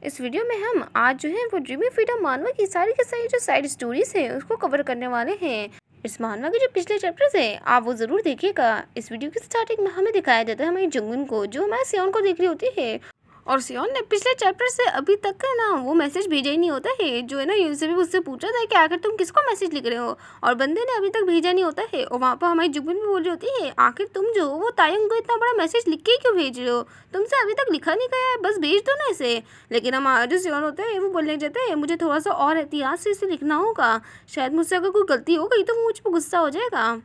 इस वीडियो में हम आज जो है वो ड्रीमी फ्रीडम मानवा की सारी के सारी जो साइड स्टोरीज हैं उसको कवर करने वाले हैं। इस मानवा के जो पिछले चैप्टर्स हैं आप वो ज़रूर देखिएगा। इस वीडियो की स्टार्टिंग में हमें दिखाया जाता है हमारी जंगमिन को, जो हमारे सियोन को देख रही होती है। और सियोन ने पिछले चैप्टर से अभी तक का ना वो मैसेज भेजा ही नहीं होता है, जो है ना यून से भी उससे पूछा था कि आखिर तुम किसको मैसेज लिख रहे हो, और बंदे ने अभी तक भेजा नहीं होता है। और वहाँ पर हमारी जुगमिन भी बोल रही होती है आखिर तुम जो वो तायंग को इतना बड़ा मैसेज लिख के क्यों भेज रहे हो, तुमसे अभी तक लिखा नहीं गया है, बस भेज दो ना इसे। लेकिन हमारा जो सियोन होता है वो बोलने जाता है मुझे थोड़ा सा और एहतियात से इसे लिखना होगा, शायद मुझसे अगर कोई गलती हो गई तो वो मुझ पर गुस्सा हो जाएगा।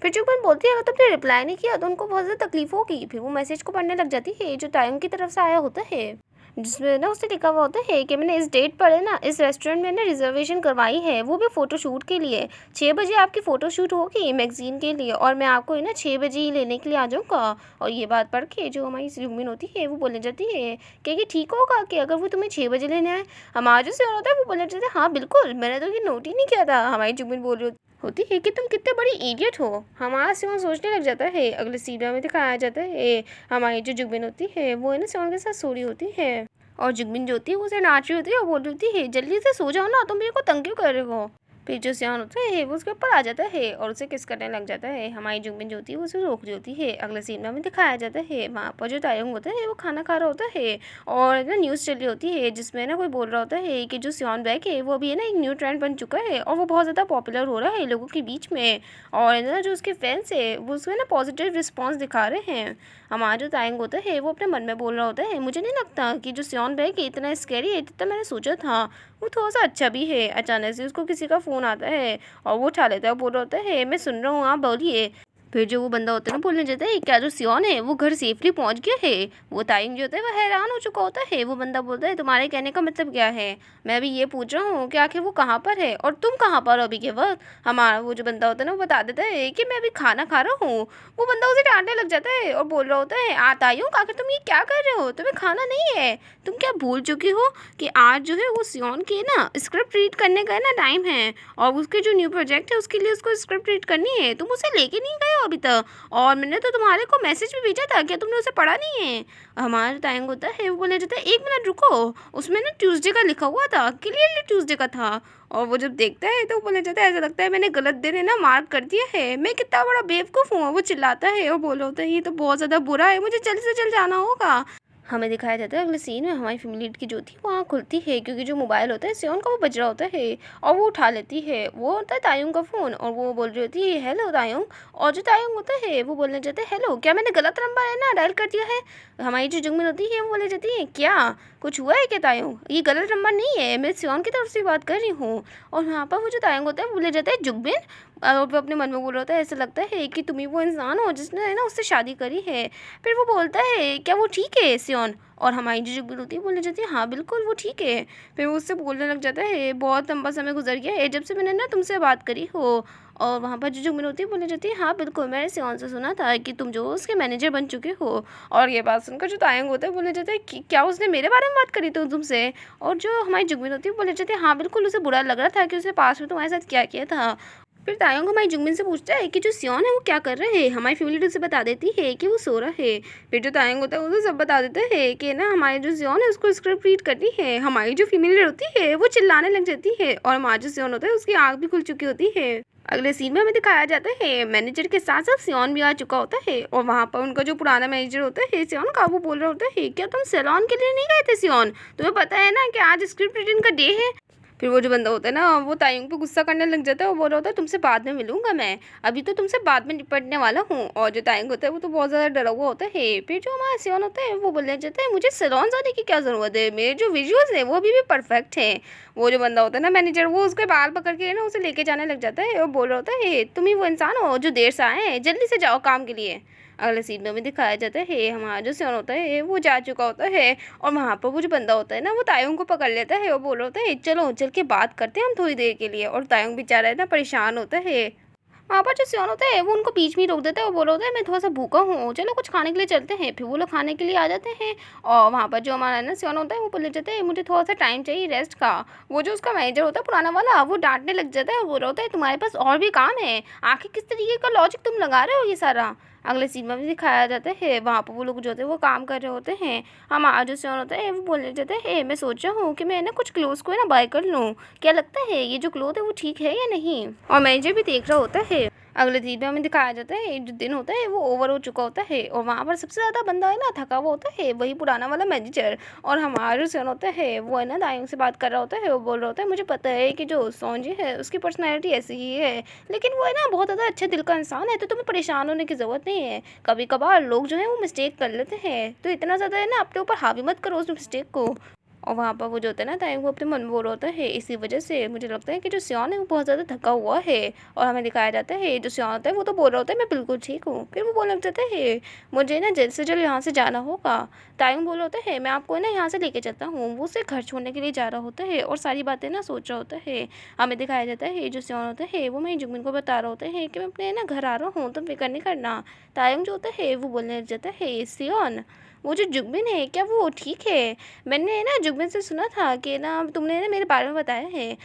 फिर जुगमिन बोलती है अगर तुमने रिप्लाई नहीं किया तो उनको बहुत ज़्यादा तकलीफ होगी। फिर वो मैसेज को पढ़ने लग जाती है जो तायंग की तरफ से आया होता है, जिसमें ना उससे लिखा हुआ होता है कि मैंने इस डेट पर है ना इस रेस्टोरेंट में ना रिजर्वेशन करवाई है, वो भी फ़ोटोशूट के लिए। 6 बजे आपकी फ़ोटोशूट होगी मैगज़ीन के लिए, और मैं आपको है ना 6 बजे ही लेने के लिए आ जाऊँगा। और ये बात पढ़ के जो हमारी जुगमिन होती है वो बोलने जाती है कि ठीक होगा कि अगर वो तुम्हें 6 बजे लेने आए। हमारा जो सियोन होता है वो बोलने जाता है हाँ बिल्कुल, मैंने तो ये नोट ही नहीं किया था। हमारी जुगमिन बोल रही होती है कि तुम कितने बड़ी इडियट हो। हमारा सियोन सोचने लग जाता है। अगले सीन में दिखाया जाता है हमारी जो जुगमिन होती है वो है ना सियोन के साथ सो रही होती है, और जुगमिन जो होती है वो उसे नाच रही होती है और बोल रही होती है जल्दी से सो जाओ ना, तुम मेरे को तंग क्यों कर रहे हो। फिर जो सियान होता है वो उसके ऊपर आ जाता है और उसे किस करने लग जाता है। हमारी जुगमिन जो होती है वो उसे रोक रही होती है। अगले सीन में हमें दिखाया जाता है वहाँ पर जो तायंग होता है वो खाना खा रहा होता है, और ना न्यूज़ चल रही होती है जिसमें ना कोई बोल रहा होता है कि जो सियोन बैग है वो अभी है ना एक न्यू ट्रेंड बन चुका है और वो बहुत ज़्यादा पॉपुलर हो रहा है लोगों के बीच में, और ना जो उसके फैंस है वो उसमें ना पॉजिटिव रिस्पॉन्स दिखा रहे हैं। हमारा जो तायंग होता है वो अपने मन में बोल रहा होता है मुझे नहीं लगता कि जो सियोन बैग है इतना स्कैरी है जितना मैंने सोचा था, वो थोड़ा सा अच्छा भी है। अचानक से उसको किसी का फ़ोन आता है और वो उठा लेता है और बोल रहा होता है मैं सुन रहा हूँ, आप बोलिए। फिर जो वो बंदा होता है ना बोलने जाता है क्या जो सियोन है वो घर सेफली पहुंच गया है। वो तायंग जो होता है वो हैरान हो चुका होता है। वो बंदा बोलता है तुम्हारे कहने का मतलब क्या है, मैं भी ये पूछ रहा हूँ कि आखिर वो कहाँ पर है और तुम कहाँ पर हो अभी के वक्त। हमारा वो जो बंदा होता है ना वो बता देता है कि मैं अभी खाना खा रहा हूँ। वो बंदा उसे डांटने लग जाता है और बोल रहा होता है तायंग आखिर तुम ये क्या कर रहे हो, तुम्हें खाना नहीं है, तुम क्या भूल चुकी हो कि आज जो है वो सियोन के ना स्क्रिप्ट रीड करने का ना टाइम है, और उसके जो न्यू प्रोजेक्ट है उसके लिए उसको स्क्रिप्ट रीड करनी है, तुम उसे लेके नहीं गए हो अभी तक, और मैंने तो तुम्हारे को मैसेज भी भेजा था, क्या तुमने उसे पढ़ा नहीं है। हमारा टाइम होता है वो बोले जाता है 1 मिनट रुको, उसमें ना ट्यूसडे का लिखा हुआ था, क्लियरली ट्यूसडे का था। और वो जब देखता है तो वो बोले जाता है ऐसा लगता है मैंने गलत दिन है ना मार्क कर दिया है, मैं कितना बड़ा बेवकूफ़ हूँ। वो चिल्लाता है और बोल रहा होता है ये तो बहुत ज़्यादा बुरा है, मुझे जल्द से जल्द जाना होगा। हमें दिखाया जाता है अगले सीन में हमारी फैमिली लीड की जो थी वो आँख खुलती है, क्योंकि जो मोबाइल होता है सियोन का वो बज रहा होता है और वो उठा लेती है। वो होता है तायुंग का फ़ोन और वो बोल रही होती है हेलो तायुंग, और जो तायुंग होता है वो बोलने जाता है हेलो क्या मैंने गलत नंबर है ना डायल कर दिया है। हमारी जो जुगमिन होती है वो बोलने जाती है क्या कुछ हुआ है क्या तायुंग, ये गलत नंबर नहीं है, मैं सियोन की तरफ से बात कर रही हूँ। और यहाँ पर वो जो तायुंग होता है वो बोले जाता है जुगमिन, और वो अपने मन में बोल रहा होता है ऐसा लगता है कि तुम ही वो इंसान हो जिसने है ना उससे शादी करी है। फिर वो बोलता है क्या वो ठीक है सियोन, और हमारी जो जुगमिन होती है बोलने जाती है हाँ बिल्कुल वो ठीक है। फिर वो उससे बोलने लग जाता है बहुत लंबा समय गुजर गया है जब से मैंने ना तुमसे बात करी हो। और वहाँ पर जो जुगमिन होती है बोलने जाती है हाँ बिल्कुल मैंने सियोन से सुना था कि तुम जो उसके मैनेजर बन चुके हो। और ये बात सुनकर जो तायंग होता है बोलने जाता है कि क्या उसने मेरे बारे में बात करी तो तुमसे। और जो हमारी जुगमिन होती है बोलने जाती है हाँ बिल्कुल उसे बुरा लग रहा था कि उसने पास में तुम्हारे साथ क्या किया था। फिर तायंग हमारी जुगमिन से पूछता है कि जो सियोन है वो क्या कर रहे हैं। हमारी फैमिली उसे बता देती है कि वो सो रहा है। फिर जो तायंग होता है उसे सब बता देता है कि ना हमारी जो सियोन है उसको स्क्रिप्ट रीड करनी है। हमारी जो फीमेल होती है वो चिल्लाने लग जाती है, और हमारा जो सियोन होता है उसकी आँख भी खुल चुकी होती है। अगले सीन में हमें दिखाया जाता है मैनेजर के साथ साथ सियोन भी आ चुका होता है, और वहाँ पर उनका जो पुराना मैनेजर होता है सियोन का वो बोल रहा होता है क्या तुम सैलून के लिए नहीं गए थे सियोन, तुम्हें पता है ना कि आज स्क्रिप्ट रीडिंग का डे है। फिर वो जो बंदा होता है ना वो तायुंग पे गुस्सा करने लग जाता है और बोल रहा होता है तुमसे बाद में मिलूंगा, मैं अभी तो तुमसे बाद में निपटने वाला हूँ। और जो तायुंग होता है वो तो बहुत ज़्यादा डरा हुआ होता है। फिर जो हमारा सियोन होता है वो बोलने जाता है मुझे सैलून जाने की क्या ज़रूरत है, मेरे जो विजुअल्स है वो अभी भी परफेक्ट है। वो जो बंदा होता है ना मैनेजर वो उसके बाल पकड़ के ना उसे लेके जाने लग जाता है और बोल रहा होता है तुम ही वो इंसान हो जो देर से आए हैं, जल्दी से जाओ काम के लिए। अगले सीन में भी दिखाया जाता है हमारा जो सियोन होता है वो जा चुका होता है, और वहाँ पर वो जो बंदा होता है ना वो तायुंग को पकड़ लेता है और बोल रहा होता है चलो चल के बात करते हैं हम थोड़ी देर के लिए। और तायुंग बेचारा है ना परेशान होता है। वहाँ पर जो सियोन होता है वो उनको बीच में ही रोक देता है और बोल रहा होता है मैं थोड़ा सा भूखा हूँ, चलो कुछ खाने के लिए चलते हैं। फिर वो लोग खाने के लिए आ जाते हैं और वहाँ पर जो हमारा ना सियोन होता है वो बोले जाता है मुझे थोड़ा सा टाइम चाहिए रेस्ट का। वो जो उसका मैनेजर होता है पुराना वाला वो डांटने लग जाता है और बोल रहा होता है तुम्हारे पास और भी काम है, आखिर किस तरीके का लॉजिक तुम लगा रहे हो ये सारा। अगले सीन में भी दिखाया जाता है वहाँ पर वो लोग जो होते हैं वो काम कर रहे होते हैं। हमारा जो सियोन होता है वो बोलने जाता है मैं सोच रहा हूँ कि मैं ना कुछ क्लोथ्स को है ना बाय कर लूँ, क्या लगता है ये जो क्लोथ है वो ठीक है या नहीं। और मैनेजर भी देख रहा होता है। अगले दिन में हमें दिखाया जाता है जो दिन होता है वो ओवर हो चुका होता है और वहाँ पर सबसे ज़्यादा बंदा है ना थका हुआ होता है वही पुराना वाला मैनेजर। और हमारा जो सन होता है वो है ना दायूं से बात कर रहा होता है। वो बोल रहा होता है मुझे पता है कि जो सोनजी है उसकी पर्सनैलिटी ऐसी ही है, लेकिन वो है ना बहुत ज़्यादा अच्छे दिल का इंसान है, तो तुम्हें परेशान होने की ज़रूरत नहीं है। कभी कभार लोग जो है वो मिस्टेक कर लेते हैं, तो इतना ज़्यादा है ना अपने ऊपर हावी मत करो उस मिस्टेक को। और वहाँ पर वो जो होता है ना ताई वो अपने मन में बोल रहा होता है। इसी वजह से मुझे लगता है कि जो सियोन है वो बहुत ज़्यादा थका हुआ है। और हमें दिखाया जाता है जो सियोन होता है वो तो बोल रहा होता है मैं बिल्कुल ठीक हूँ, फिर वो बोलने लग जाता है मुझे ना जल्द से जल्द यहाँ से जाना होगा। ताई बोल रहा होता है मैं आपको ना यहाँ से लेके चलता हूँ। वो उसे घर छोड़ने के लिए जा रहा होता है और सारी बातें ना सोच रहा होता है। हमें दिखाया जाता है जो सियोन होता है वो मैं जुगमिन को बता रहा होता है कि मैं अपने ना घर आ रहा हूँ, तुम फिक्र नहीं करना। तायंग जो होता है वो बोलने लग जाता है सियोन वो जो जुगमिन है क्या वो ठीक है? मैंने ना जुगमिन से सुना था कि ना तुमने ना मेरे बारे में बताया है।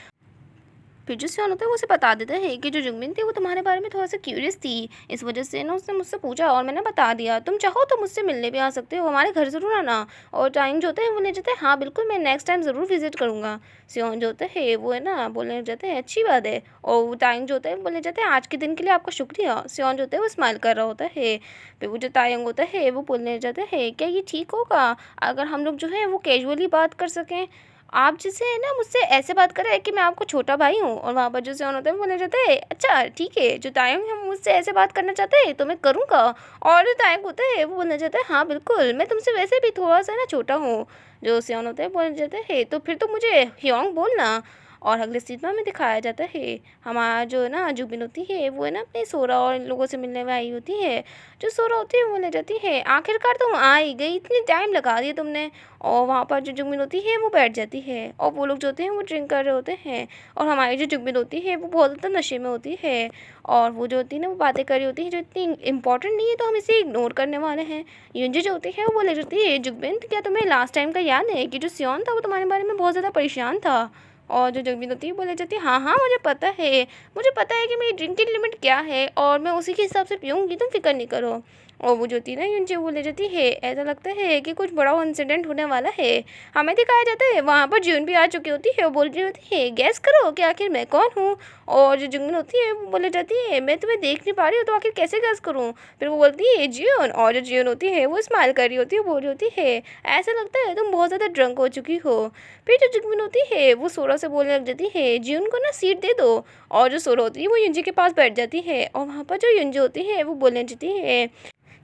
फिर जो सियोन होता है वो उसे बता देता है कि जो जुगमिन थी वो तुम्हारे बारे में थोड़ा सा क्यूरियस थी, इस वजह से ना उसने मुझसे पूछा और मैंने बता दिया। तुम चाहो तो मुझसे मिलने भी आ सकते हो, हमारे घर ज़रूर आना। और टाइम जो होता है वो ले जाते हैं हाँ बिल्कुल मैं नेक्स्ट टाइम ज़रूर विजिट करूँगा। सियोन जो होता है वो है ना बोलने लग जाते हैं अच्छी बात है। और टाइम जो होता है बोलने जाते हैं आज के दिन के लिए आपका शुक्रिया। सियोन जो होता है वो स्माइल कर रहा होता है। फिर वो जो तायंग होता है वो बोलने लग जाता है क्या ये ठीक होगा अगर हम लोग जो है वो कैजुअली बात कर सकें? आप जैसे है ना मुझसे ऐसे बात कर रहे हैं कि मैं आपको छोटा भाई हूँ। और वहाँ पर जो सियोन होता है वो बोलने जाता है अच्छा ठीक है जो तायंग हम मुझसे ऐसे बात करना चाहते हैं तो मैं करूँगा। और जो तायंग होता है वो बोलना चाहता है हाँ बिल्कुल मैं तुमसे वैसे भी थोड़ा सा ना छोटा हूँ। जो सियोन होता है बोलने जाता है तो फिर तो मुझे ह्योंग बोलना। और अगले सीन में हमें दिखाया जाता है हमारा जो है ना जुबिन होती है वो है ना अपने सोरा और इन लोगों से मिलने में आई होती है। जो सोरा होती है वो बोलने जाती है आखिरकार तुम आ ही गई, इतनी टाइम लगा दिया तुमने। और वहाँ पर जो जुगमिन होती है वो बैठ जाती है और वो लोग जो होते हैं वो ड्रिंक कर रहे होते हैं। और हमारी जो जुगमिन होती है वो बहुत ज़्यादा नशे में होती है और वो जो होती है ना वो बातें कर रही होती है जो इतनी इंपॉर्टेंट नहीं है, तो हम इसे इग्नोर करने वाले हैं। युंजी जो होती है वो बोले जाती है जुगमिन क्या तुम्हें लास्ट टाइम का याद है कि जो सियोन था वो तुम्हारे बारे में बहुत ज़्यादा परेशान था। और जो जुगमिन होती है बोले जाती है हाँ हाँ मुझे पता है कि मेरी ड्रिंकिंग लिमिट क्या है और मैं उसी के हिसाब से पीऊँगी, तुम फिक्र नहीं करो। और वो जो होती है ना युंजी वो ले जाती है ऐसा लगता है कि कुछ बड़ा इंसिडेंट होने वाला है। हमें दिखाया जाता है वहाँ पर जून भी आ चुकी होती है और बोल रही होती है गैस करो कि आखिर मैं कौन हूँ। और जो जुगमिन होती है वो बोले जाती है मैं तुम्हें देख नहीं पा रही हूँ तो आखिर कैसे गैस करूँ। फिर वो बोलती है जियोन, और जो जियोन होती है वो स्माइल कर रही होती है, बोल रही होती है ऐसा लगता है तुम बहुत ज़्यादा ड्रंक हो चुकी हो। फिर जो जुगमिन होती है वो सोरा से बोलने लग जाती है जियोन को ना सीट दे दो। और जो सोरा होती है वो युंजी के पास बैठ जाती है और वहाँ पर जो युंजी होती है वो बोलने जाती है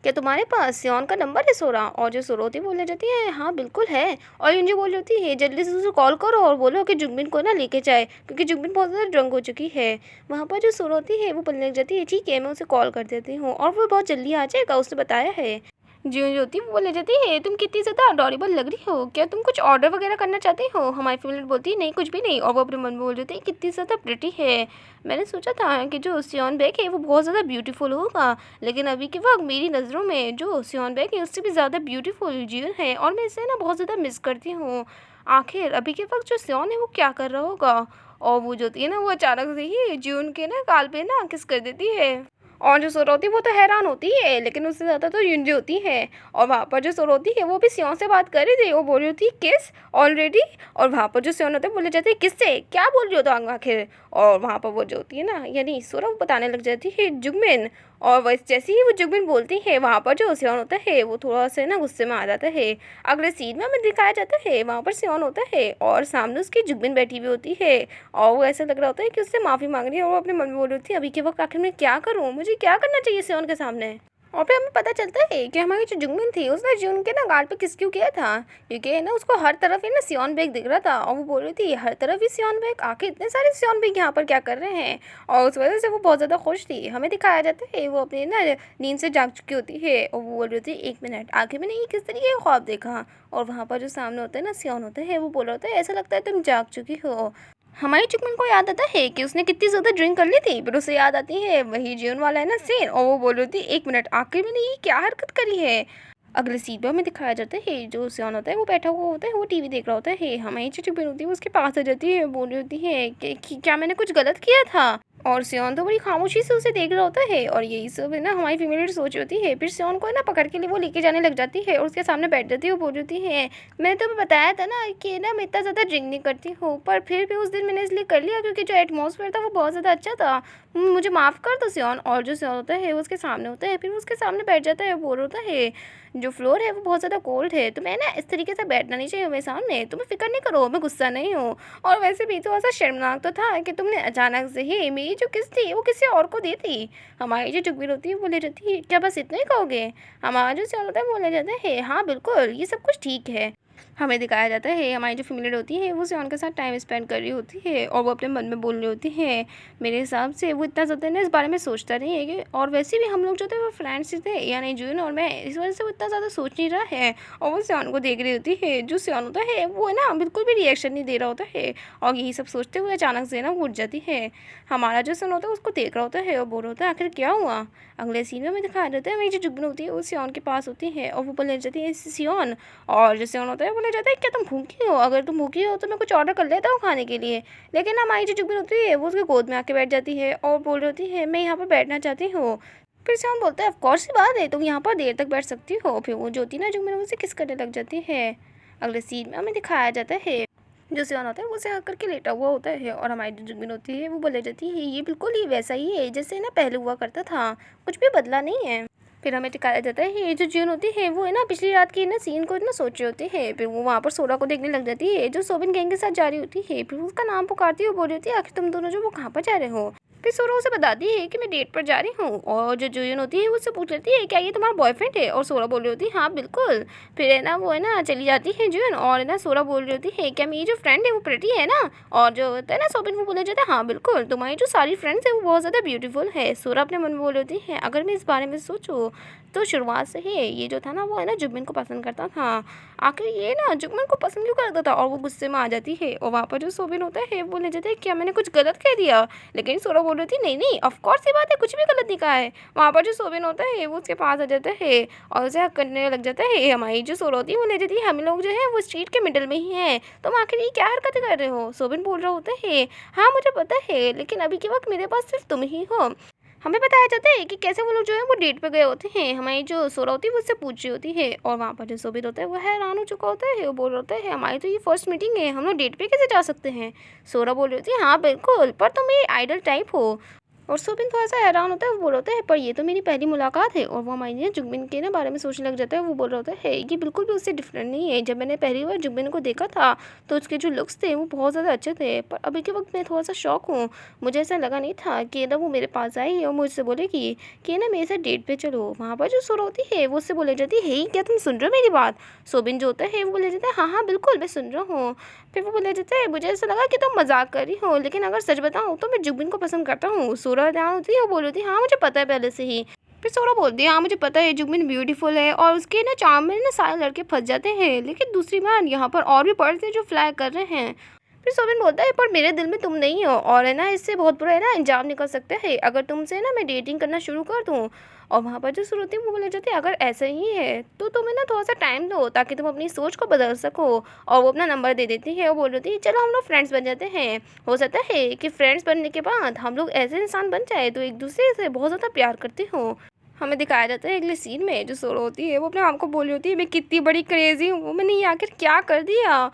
क्या तुम्हारे पास सियोन का नंबर है सोरा? और जो सोरोती बोलने जाती है हाँ बिल्कुल है। और युंजी बोल रही होती है जल्दी से उसे कॉल करो और बोलो कि जुगमिन को ना लेके जाए क्योंकि जुगमिन बहुत ज़्यादा ड्रंक हो चुकी है। वहाँ पर जो सोरोती है वो बोलने लग जाती है ठीक है मैं उसे कॉल कर देती हूँ और वो बहुत जल्दी आ जाएगा उसने बताया है। ज्यों ज्योति वो बोले जाती है तुम कितनी ज़्यादा अडोरेबल लग रही हो, क्या तुम कुछ ऑर्डर वगैरह करना चाहते हो? हमारी फेवरेट बोलती है नहीं कुछ भी नहीं। और वो अपने मन में बोल रही थी कितनी ज़्यादा प्रिटी है। मैंने सोचा था कि जो सियोन बैग है वो बहुत ज़्यादा ब्यूटीफुल होगा, लेकिन अभी के वक्त मेरी नज़रों में जो सियोन बैग है उससे भी ज़्यादा ब्यूटीफुल जियन है और मैं इसे ना बहुत ज़्यादा मिस करती हूँ। आखिर अभी के वक्त जो सियोन है वो क्या कर रहा होगा? और वो जो होती है ना वो अचानक से ही जियन के ना गाल पे ना किस कर देती है। और जो सोरा होती है वो तो हैरान होती है, लेकिन उससे ज़्यादा तो युंजी होती है। और वहाँ पर जो सोरा होती है वो भी सियोन से बात कर रही थी, वो बोल रही होती किस ऑलरेडी। और वहाँ पर जो सियोन होते हैं बोले जाते हैं किससे क्या बोल रही हो तो आखिर। और वहाँ पर वो जो होती है ना यानी सोरा वो बताने लग जाती है जुगमिन। और वैसे जैसे ही वो जुगमिन बोलती है वहाँ पर जो सियोन होता है वो थोड़ा सा ना गुस्से में आ जाता है। अगले सीन में हमें दिखाया जाता है वहाँ पर सियोन होता है और सामने उसकी जुगमिन बैठी हुई होती है और वो ऐसा लग रहा होता है कि उससे माफ़ी मांग रही है और वो अपने मन में बोल रही होती है अभी के वक्त आखिर मैं क्या करूँ, मुझे क्या करना चाहिए सियोन के सामने। और फिर हमें पता चलता है कि हमारी जो जुगमिन थी उसने जून के ना गाल पे किस क्यों किया था, क्योंकि है ना उसको हर तरफ ही ना सियोन बैग दिख रहा था और वो बोल रही थी हर तरफ ही सियोन बैग, आखिर इतने सारे सियोन बैग यहाँ पर क्या कर रहे हैं। और उस वजह से वो बहुत ज़्यादा खुश थी। हमें दिखाया जाता है वो अपनी ना नींद से जाग चुकी होती है और वो बोल रही थी एक मिनट आखिर मैंने ये किस तरीके का ख्वाब देखा। और वहाँ पर जो सामने होता है ना सियोन होता है वो बोल रहा होता है ऐसा लगता है तुम जाग चुकी हो। हमारी चुकमन को याद आता है कि उसने कितनी ज़्यादा ड्रिंक कर ली थी, फिर उसे याद आती है वही जीवन वाला है ना सीन, और वो बोल रही थी 1 मिनट आखिर मैंने ये क्या हरकत करी है। अगले सीन पर हमें दिखाया जाता है जो सियान होता है वो बैठा हुआ होता है, वो टीवी देख रहा होता है। हमारी जो चुकमन होती है वो उसके पास आ जाती है, बोल रही होती है कि क्या मैंने कुछ गलत किया था। और सियोन तो बड़ी खामोशी से उसे देख रहा होता है, और यही सब है ना हमारी फीमेल सोच होती है। फिर सियोन को है ना पकड़ के लिए वो लेके जाने लग जाती है और उसके सामने बैठ जाती है। वो बोल रही होती है मैंने तुम्हें बताया था ना कि ना मैं इतना ज़्यादा ड्रिंक नहीं करती हूँ, पर फिर भी उस दिन मैंने इसलिए कर लिया क्योंकि जो एटमॉस्फेयर था वो बहुत ज़्यादा अच्छा था, मुझे माफ़ कर दो सियोन। और जो सियोन होता है वो उसके सामने होता है, फिर वो उसके सामने बैठ जाता है। बोल होता है जो फ्लोर है वो बहुत ज़्यादा कोल्ड है, तो मैं ना इस तरीके से बैठना नहीं चाहिए मेरे सामने, तुम्हें फिक्र नहीं करो, मैं गुस्सा नहीं हूँ। और वैसे भी थोड़ा सा शर्मनाक तो था कि तुमने अचानक से ही मेरी जो किस थी वो किसी और को दी थी। हमारी जो चुगबिर होती है वो ले जाती है क्या बस इतना ही कहोगे। हमारा जो सियान होता है वो ले जाता है हाँ बिल्कुल ये सब कुछ ठीक है। हमें दिखाया जाता है हमारी जो फीमेल होती है वो सियान के साथ टाइम स्पेंड कर रही होती है, और वो अपने मन में बोल रही होती है मेरे हिसाब से वो इतना ज़्यादा ना इस बारे में सोचता नहीं है कि, और वैसे भी हम लोग जो थे वो फ्रेंड्स थे या नहीं जून और मैं, इस वजह से वो इतना ज़्यादा सोच नहीं रहा है। और वो सियान को देख रही होती है, जो सियान होता है वो है ना बिल्कुल भी रिएक्शन नहीं दे रहा होता है, और यही सब सोचते हुए अचानक से ना वो उठ जाती है। हमारा जो सन होता है उसको देख रहा होता है और बोल रहा होता है आखिर क्या हुआ। अगले सीन में हमें दिखाया जाता है मेरी जो जुगन होती है वो सियान के पास होती है, और वो बोले जाती है सियान, और जो सियान होता है बोले जाता है क्या तुम भूखी हो, अगर तुम भूखी हो तो मैं कुछ ऑर्डर कर लेता हूँ खाने के लिए। लेकिन हमारी जो जुगन होती है वो उसके गोद में आके बैठ जाती है और बोल रही होती है मैं यहाँ पर बैठना चाहती हूँ। फिर सियान बोलता है ऑफ कोर्स सी बात है तुम यहाँ पर देर तक बैठ सकती हो। फिर वो जो होती है ना जुगन उसे किस करने लग जाती है। अगले सीन में हमें दिखाया जाता है जो सियान होता है वो उसे हक करके लेटा हुआ होता है, और हमारी जो जुगमिन होती है वो बोले जाती है ये बिल्कुल ही वैसा ही है जैसे ना पहले हुआ करता था, कुछ भी बदला नहीं है। फिर हमें दिखाया जाता है ये जो जून होती है वो है ना पिछली रात की ना सीन को ना सोच रही होती है। फिर वो वहाँ पर सोरा को देखने लग जाती है जो सोबिन गैंग के साथ जा रही होती है। फिर उसका नाम पुकारती है, बोल रही होती है आखिर तुम दोनों जो वो कहाँ पर जा रहे हो। फिर सोरा उसे बताती है कि मैं डेट पर जा रही हूँ, और जो जून होती है वो उससे पूछ लेती है क्या ये तुम्हारा बॉयफ्रेंड है, और सोरा बोल रही होती है हाँ बिल्कुल। फिर है ना वो है ना चली जाती है जून, और है ना सोरा बोल रही होती है क्या मेरी जो फ्रेंड है वो प्रेटी है ना, और जो होता है ना सोबिन वो बोले जाता है हाँ बिल्कुल तुम्हारी जो सारी फ्रेंड्स है वो बहुत ज़्यादा ब्यूटीफुल है। सोरा अपने मन में बोल रही होती है अगर मैं इस बारे में सोचूँ तो शुरुआत से ही ये जो था ना वो है ना जुगमिन को पसंद करता था, आखिर ये ना जुगमिन को पसंद क्यों करता था। और वो गुस्से में आ जाती है, और वहाँ पर जो सोबिन होता है वो ले जाता है क्या मैंने कुछ गलत कह दिया। लेकिन सोरा बोल रही थी नहीं नहीं ऑफ कोर्स ये बात है कुछ भी गलत नहीं कहा है। वहाँ पर जो सोबिन होता है वो उसके पास आ जाता है और उसे हक करने लग जाता है। हमारी जो सोरा होती है वो ले जाती है हम लोग जो है वो स्ट्रीट के मिडल में ही हैं, तुम आखिर ये क्या हरकतें कर रहे हो। सोबिन बोल रहा होता है हाँ मुझे पता है लेकिन अभी के वक्त मेरे पास सिर्फ तुम ही हो। हमें बताया जाता है कि कैसे वो लोग जो है वो डेट पे गए होते हैं। हमारी जो सोरा होती है वो उससे पूछ रही होती है, और वहाँ पर जो सोबिर होता है वो हैरान हो चुका होता है। वो बोल रहा होता है हमारी तो ये फर्स्ट मीटिंग है, हम लोग डेट पे कैसे जा सकते हैं। सोरा बोल रही होती है हाँ बिल्कुल पर तुम मेरी आइडल टाइप हो। और सोबिन थोड़ा सा हैरान होता है, वो बोल रहा होता है पर ये तो मेरी पहली मुलाकात है। और वो हमारी जुगमिन के ना बारे में सोचने लग जाता है। वो बोल रहा होता है ये बिल्कुल भी उससे डिफरेंट नहीं है। जब मैंने पहली बार जुगमिन को देखा था तो उसके जो लुक्स थे वो बहुत ज़्यादा अच्छे थे, पर अभी के वक्त मैं थोड़ा सा शौक हूँ। मुझे ऐसा लगा नहीं था कि ना वो मेरे पास आई और मुझसे बोलेगी कि ना मेरे साथ डेट पे चलो। वहाँ पर जो सोरा होती है वो उससे बोले जाती है क्या तुम सुन रहे हो मेरी बात। सोबिन जो होता है वो बोले जाता है हाँ हाँ बिल्कुल मैं सुन रहा हूँ। फिर वो बोले जाता है मुझे ऐसा लगा कि तुम मजाक कर रही हो, लेकिन अगर सच बताऊँ तो मैं जुगमिन को पसंद करता हूँ। सोरा ध्यान होती है वो बोल रही थी हाँ मुझे पता है पहले से ही। फिर सोरा बोलती है हाँ मुझे पता है जुगमिन ब्यूटीफुल है और उसके ना चार्म में ना सारे लड़के फंस जाते हैं, लेकिन दूसरी बार यहाँ पर और भी पर्स हैं जो फ्लाई कर रहे हैं। फिर सोबिन बोलता है पर मेरे दिल में तुम नहीं हो, और है ना इससे बहुत बुरा है ना अंजाम निकल सकता है अगर तुमसे ना मैं डेटिंग करना शुरू कर दूँ। और वहाँ पर जो श्रुति है वो बोले जाती है अगर ऐसा ही है तो तुम्हें ना थोड़ा सा टाइम दो ताकि तुम अपनी सोच को बदल सको। और वो अपना नंबर दे देती है और बोल रही थी चलो हम लोग फ्रेंड्स बन जाते हैं। हो सकता है कि फ्रेंड्स बनने के बाद हम लोग ऐसे इंसान बन जाए तो एक दूसरे से बहुत ज़्यादा प्यार करते हो। हमें दिखाया जाता है अगले सीन में जो सोरो होती है वो अपने आप को बोल रही होती है मैं कितनी बड़ी क्रेजी हूँ, मैंने ये आखिर क्या कर दिया।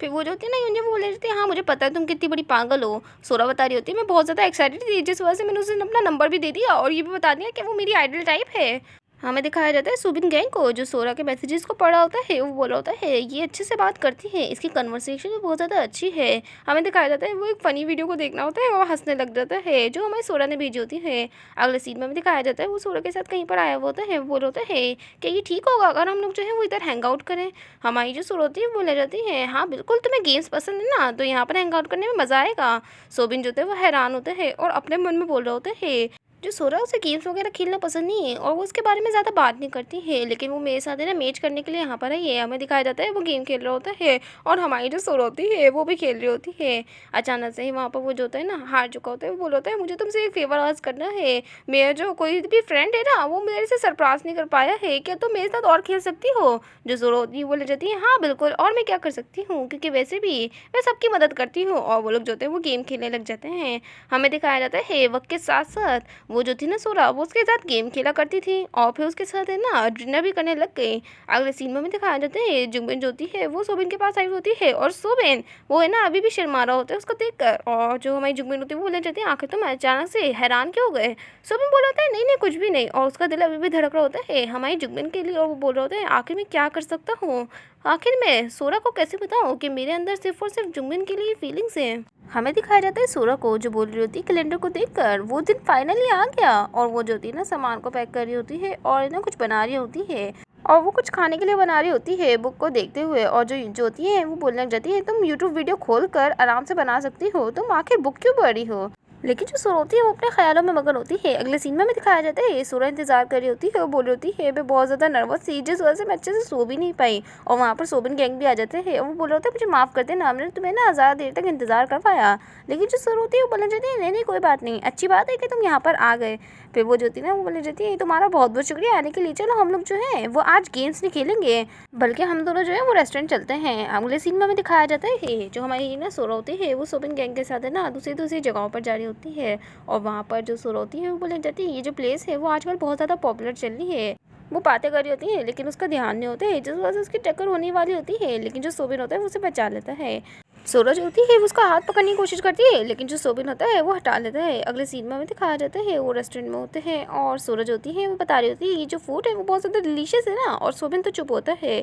फिर वो जो होती है ना यून वो बोल रही थी हाँ मुझे पता है तुम कितनी बड़ी पागल हो। सोरा बता रही होती है मैं बहुत ज़्यादा एक्साइटेड थी जिस वजह से मैंने उसे अपना नंबर भी दे दिया और ये भी बता दिया कि वो मेरी आइडल टाइप है। हमें दिखाया जाता है सुबिन गैंग को जो सोरा के मैसेजेस को पढ़ा होता है। वो बोला होता है ये अच्छे से बात करती है, इसकी कन्वर्सेशन भी बहुत ज़्यादा अच्छी है। हमें दिखाया जाता है वो एक फ़नी वीडियो को देखना होता है और हंसने लग जाता है जो हमारी सोरा ने भेजी होती है। अगले सीन में हमें दिखाया जाता है वो सोरा के साथ कहीं पर आया हुआ होता है। वो बोल होता है कि ये ठीक होगा अगर हम लोग जो है वो इधर हैंग आउट करें। हमारी जो सोरा होती है वो ले जाती है हाँ बिल्कुल तुम्हें गेम्स पसंद है ना तो यहाँ पर हैंग आउट करने में मज़ा आएगा। सोबिन जो होता है वो हैरान होता है और अपने मन में बोल रहा होता है जो सोरा उसे गेम्स वगैरह खेलना पसंद नहीं है और वो उसके बारे में ज़्यादा बात नहीं करती है, लेकिन वो मेरे साथ है ना मैच करने के लिए यहाँ पर है। ये हमें दिखाया जाता है वो गेम खेल रहा होता है और हमारी जो सोरा होती है वो भी खेल रही होती है। अचानक से ही वहाँ पर वो जो होता है ना हार चुका होता है, वो बोल होता है मुझे तुमसे एक फेवर आज करना है। मेरा जो कोई भी फ्रेंड है ना वो मेरे से सरप्राइज नहीं कर पाया है, क्या तुम मेरे साथ और खेल सकती हो? जो सोरा होती है वो ले जाती है हाँ बिल्कुल, और मैं क्या कर सकती हूँ, क्योंकि वैसे भी मैं सबकी मदद करती हूँ। और वो लोग जो होते हैं वो गेम खेलने लग जाते हैं। हमें दिखाया जाता है वक्त के साथ साथ वो जो थी ना सोरा वो उसके साथ गेम खेला करती थी और फिर उसके साथ है ना डिनर भी करने लग गई। अगले सीन में दिखाया जाता है जुबिन जो होती है वो सोबिन के पास आई होती है और सोबिन वो है ना अभी भी शर्मा रहा होता है उसको देखकर। और जो हमारी जुबिन होती है वो बोले जाती है आखिर तुम अचानक से हैरान क्यों हो गए? सोबिन बोल होता है नहीं नहीं कुछ भी नहीं, और उसका दिल अभी भी धड़क रहा होता है हमारी जुबिन के लिए। और वो बोल रहा होता है आखिर मैं क्या कर सकता हूँ, आखिर मैं सोरा को कैसे बताऊँ कि मेरे अंदर सिर्फ और सिर्फ जुबिन के लिए फीलिंग्स हैं। हमें दिखाया जाता है सोरा को जो बोल रही होती है कैलेंडर को देखकर वो दिन फाइनली आ गया, और वो जो होती है ना सामान को पैक कर रही होती है और ना कुछ बना रही होती है, और वो कुछ खाने के लिए बना रही होती है बुक को देखते हुए। और जो होती है वो बोलने लग जाती है तुम यूट्यूब वीडियो खोल कर आराम से बना सकती हो, तुम आखिर बुक क्यों पढ़ रही हो? लेकिन जो सोरा होती है वो अपने ख्यालों में मगन होती है। अगले सीन में हमें दिखाया जाता है सोरा इंतजार कर रही होती है और बोल रही होती है मैं बहुत ज़्यादा नर्वस थी जिस वजह से मैं अच्छे से सो भी नहीं पाई। और वहाँ पर सोबिन गैंग भी आ जाते हैं और वो बोल रहा होता है मुझे माफ़ कर देना, हमने तुम्हें ना ज़्यादा देर तक इंतजार कर पाया। लेकिन जो सोरा होती है वो बोलना चाहती है नहीं नहीं कोई बात नहीं, अच्छी बात है कि तुम यहाँ पर आ गए। फिर वो जो होती है ना वो बोलने जाती है तुम्हारा बहुत बहुत शुक्रिया आने के लिए, चलो हम लोग जो है वो आज गेम्स नहीं खेलेंगे बल्कि हम दोनों जो है वो रेस्टोरेंट चलते हैं। अगले सीन में हमें दिखाया जाता है जो हमारी ना सोरा होती है वो सोबिन गैंग के साथ है ना दूसरी दूसरी जगहों पर जा रही होती है। और वहाँ पर जो सोरा होती है वो बोलने जाती है ये जो प्लेस है वो आजकल बहुत ज़्यादा पॉपुलर चल रही है। वो बातें कर रही होती है लेकिन उसका ध्यान नहीं होता है जिस वजह से उसकी टक्कर होने वाली होती है, लेकिन जो सोबिन होता है वो उसे बचा लेता है। सोरा जो होती है वो उसका हाथ पकड़ने की कोशिश करती है लेकिन जो सोबिन होता है वो हटा लेता है। अगले सीन में हमें दिखाया जाता है वो रेस्टोरेंट में होते हैं और सोरा जो होती है वो बता रही होती है ये जो फूड है वो बहुत ज़्यादा डिलीशियस है ना, और सोबिन तो चुप होता है।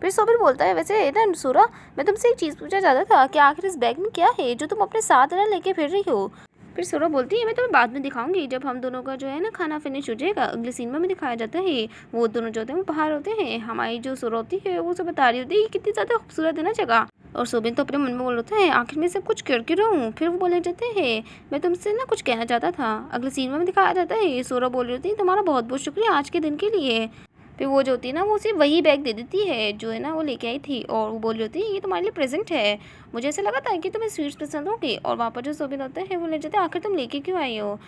फिर सोबिन बोलता है वैसे ना सोरा मैं तुमसे एक चीज़ पूछना चाहता था कि आखिर इस बैग में क्या है जो तुम अपने साथ ना लेके फिर रही हो? फिर सोरा बोलती है मैं तुम्हें बाद में दिखाऊंगी जब हम दोनों का जो है ना खाना फिनिश हो जाएगा। अगले सीन में हमें दिखाया जाता है वो दोनों जो होते हैं वो बाहर होते हैं। हमारी जो सोरा होती है वो उसे बता रही होती है कितनी ज़्यादा खूबसूरत है ना जगह, और सोबिन तो अपने मन में बोल होता है आखिर में सब कुछ क्यों रहूँ। फिर वो बोले जाते हैं मैं तुमसे ना कुछ कहना चाहता था। अगले सीन में हमें दिखाया जाता है सोरा बोल रही होती है तुम्हारा बहुत बहुत शुक्रिया आज के दिन के लिए। फिर वो जो होती है ना वो उसे वही बैग दे देती है जो है ना वो लेके आई थी, और वो बोल रही होती है ये तुम्हारे लिए प्रेजेंट है, मुझे ऐसा लगा था कि तुम्हें स्वीट्स पसंद होगी। और वहाँ पर जो सोबिन होता है वो ले जाते हैं आखिर तुम लेके क्यों आई हो?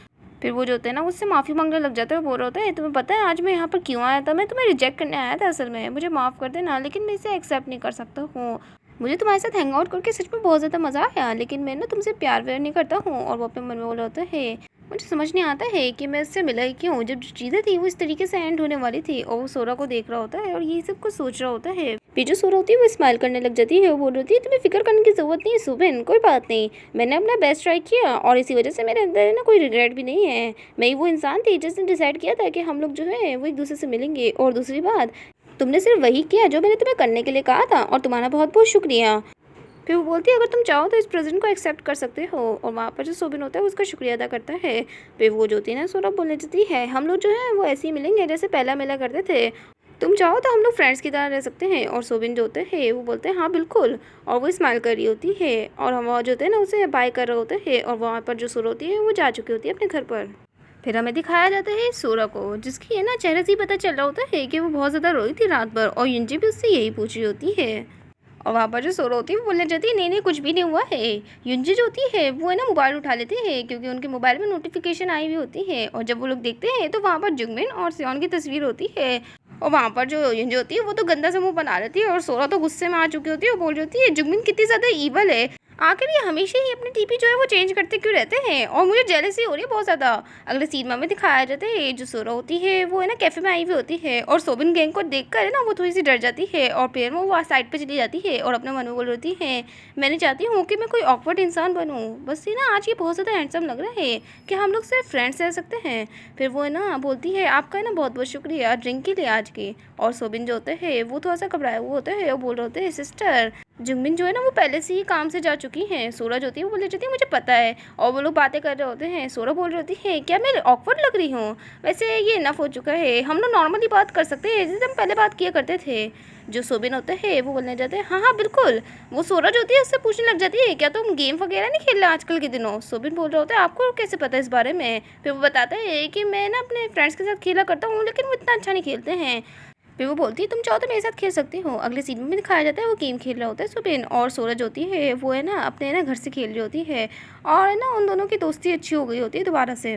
फिर वो जो होता है ना उससे माफ़ी मांगने लग जाता है, बोल रहा होता है तुम्हें पता है आज मैं यहाँ पर क्यों आया था, मैं तुम्हें रिजेक्ट करने आया था असल में, मुझे माफ़ कर देना लेकिन मैं इसे एक्सेप्ट नहीं कर सकता हूँ। मुझे तुम्हारे साथ हैंग आउट करके सच में बहुत ज़्यादा मज़ा आया लेकिन मैं ना तुमसे प्यार व्यार नहीं करता हूँ। और वो अपने मन में बोल रहा होता है मुझे समझ नहीं आता है कि मैं इससे मिला ही क्यों जब जो चीज़ें थी वो इस तरीके से एंड होने वाली थी। और वो सोरा को देख रहा होता है और यही सब कुछ सोच रहा होता है। फिर जो सोरा होती है वो स्माइल करने लग जाती है, वो बोल रही होती है तुम्हें फिक्र करने की ज़रूरत नहीं है सुबिन, कोई बात नहीं, मैंने अपना बेस्ट ट्राई किया और इसी वजह से मेरे अंदर ना कोई रिग्रेट भी नहीं है। मैं वो इंसान थी जिसने डिसाइड किया था कि हम लोग जो है वो एक दूसरे से मिलेंगे, और दूसरी बात तुमने सिर्फ वही किया जो मैंने तुम्हें करने के लिए कहा था और तुम्हारा बहुत बहुत शुक्रिया। फिर वो बोलती है अगर तुम चाहो तो इस प्रेजेंट को एक्सेप्ट कर सकते हो, और वहाँ पर जो सोबिन होता है उसका शुक्रिया अदा करता है। फिर वो जो होती है ना सोरा बोलने जाती है हम लोग जो है वो ऐसे ही मिलेंगे जैसे पहला मिला करते थे, तुम चाहो तो हम लोग फ्रेंड्स की तरह रह सकते हैं। और सोबिन जो होते हैं वो बोलते हैं हाँ बिल्कुल, और वो स्माइल कर रही होती है और हम जो होते हैं ना उसे बाय कर रहे होते हैं, और वहाँ पर जो सोरा होती है वो जा चुकी होती है अपने घर पर। फिर हमें दिखाया जाता है सोरा को जिसकी है ना चेहरे से ही पता चल रहा होता है कि वो बहुत ज़्यादा रोई थी रात भर, और युंजी भी उससे यही पूछ रही होती है। और वहाँ पर जो सोरा होती है वो बोलने जाती है नहीं नहीं कुछ भी नहीं हुआ है। युंजी जो होती है वो है ना मोबाइल उठा लेते हैं क्योंकि उनके मोबाइल में नोटिफिकेशन आई हुई होती है, और जब वो लोग देखते हैं तो वहाँ पर जुगमिन और सियोन की तस्वीर होती है। और वहाँ पर जो युंजी होती है वो तो गंदा सा मुंह बना लेती है, और सोरा तो गुस्से में आ चुकी होती है और बोल रही होती है जुगमिन कितनी ज़्यादा ईवल है, आखिर ये हमेशा ही अपनी टीपी जो है वो चेंज करते क्यों रहते हैं, और मुझे जेलसी हो रही है बहुत ज़्यादा। अगले सीन में हमें दिखाया जाता है जो सोरा होती है वो है ना कैफ़े में आई हुई होती है, और सोबिन गैंग को देख कर है ना वो थोड़ी सी डर जाती है और फिर वो साइड पे चली जाती है और अपने मन में बोल रही है मैं नहीं चाहती हूँ कि मैं कोई ऑकवर्ड इंसान बनूँ, बस ये ना आज ये बहुत ज़्यादा हैंडसम लग रहा है कि हम लोग सिर्फ फ्रेंड्स रह सकते हैं। फिर वो है ना बोलती है आपका है ना बहुत बहुत शुक्रिया ड्रिंक के लिए आज के। और सोबिन जो होते हैं वो थोड़ा सा घबराया हुआ होता है और बोल रहे होते हैं सिस्टर जुंगमिन जो है ना वो पहले से ही काम से जा चुकी हैं। सोरा जो होती है वो बोल रही होती है मुझे पता है, और वो लोग बातें कर रहे होते हैं। सोरा बोल रही होती है क्या मैं ऑकवर्ड लग रही हूँ? वैसे ये इनफ हो चुका है, हम लोग नॉर्मली बात कर सकते हैं जैसे हम पहले बात किया करते थे। जो सोबिन होता है वो बोलने जाते हैं हाँ हाँ बिल्कुल। वो सोरा जो होती है उससे पूछने लग जाती है क्या तुम गेम वगैरह नहीं खेल रहे आजकल के दिनों? सोबिन बोल रहा होता है आपको कैसे पता है इस बारे में? फिर वो बताता है कि मैं ना अपने फ्रेंड्स के साथ खेला करता हूँ लेकिन वो इतना अच्छा नहीं खेलते हैं। फिर वो बोलती है तुम चाहो तो मेरे साथ खेल सकती हो। अगले सीन में भी दिखाया जाता है वो गेम खेल रहा होता है सुबिन, और सूरज होती है वो है ना अपने ना घर से खेल रही होती है, और है ना उन दोनों की दोस्ती अच्छी हो गई होती है दोबारा से।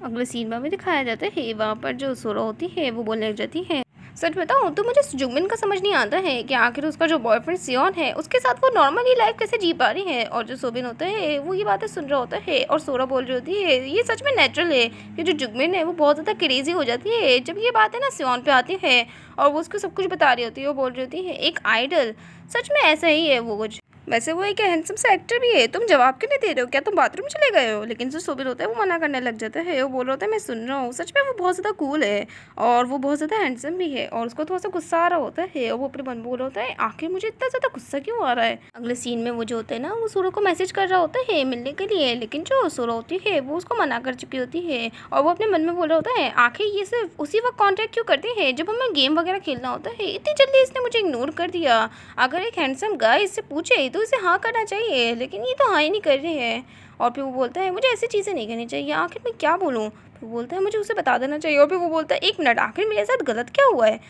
अगले सीन में भी दिखाया जाता है वहाँ पर जो सोरा होती है वो बोलने लग जाती है सच बताऊँ तो मुझे जुगमिन का समझ नहीं आता है कि आखिर उसका जो बॉयफ्रेंड सियोन है उसके साथ वो नॉर्मली लाइफ कैसे जी पा रही है। और जो सोबिन होता है वो ये बातें सुन रहा होता है, और सोरा बोल रही होती है ये सच में नेचुरल है कि जो जुगमिन है वो बहुत ज़्यादा क्रेजी हो जाती है जब ये बातें ना सियोन पे आती है, और वो उसको सब कुछ बता रही होती है। वो बोल रही होती है एक आइडल, सच में ऐसा ही है वो कुछ। वैसे वो एक हैंडसम सा एक्टर भी है, तुम जवाब क्यों नहीं दे रहे हो? क्या तुम बाथरूम चले गए हो? लेकिन जो सोबिन होता है वो मना करने लग जाता है। वो बोल रहा होता है मैं सुन रहा हूँ। सच में वो बहुत ज़्यादा कूल है और वो बहुत ज़्यादा हैंडसम भी है, और उसको थोड़ा सा गुस्सा आ रहा होता है, और वो अपने मन में बोल रहा होता है आखिर मुझे इतना ज़्यादा गुस्सा क्यों आ रहा है। अगले सीन में वो जो होता है ना वो सोरा को मैसेज कर रहा होता है मिलने के लिए, लेकिन जो सोरा होती है वो उसको मना कर चुकी होती है, और वो अपने मन में बोल रहा होता है आखिर ये सिर्फ उसी वक्त कॉन्टैक्ट क्यों करते हैं जब हमें गेम वगैरह खेलना होता है, इतनी जल्दी इसने मुझे इग्नोर कर दिया। अगर एक हैंडसम गाय इससे पूछे तो इसे हाँ करना चाहिए, लेकिन ये तो हाँ ही नहीं कर रही है। और फिर वो बोलता है मुझे ऐसी चीज़ें नहीं करनी चाहिए, आखिर मैं क्या बोलूँ? फिर बोलता है मुझे उसे बता देना चाहिए। और फिर वो बोलता है एक मिनट आखिर मेरे साथ गलत क्या हुआ है?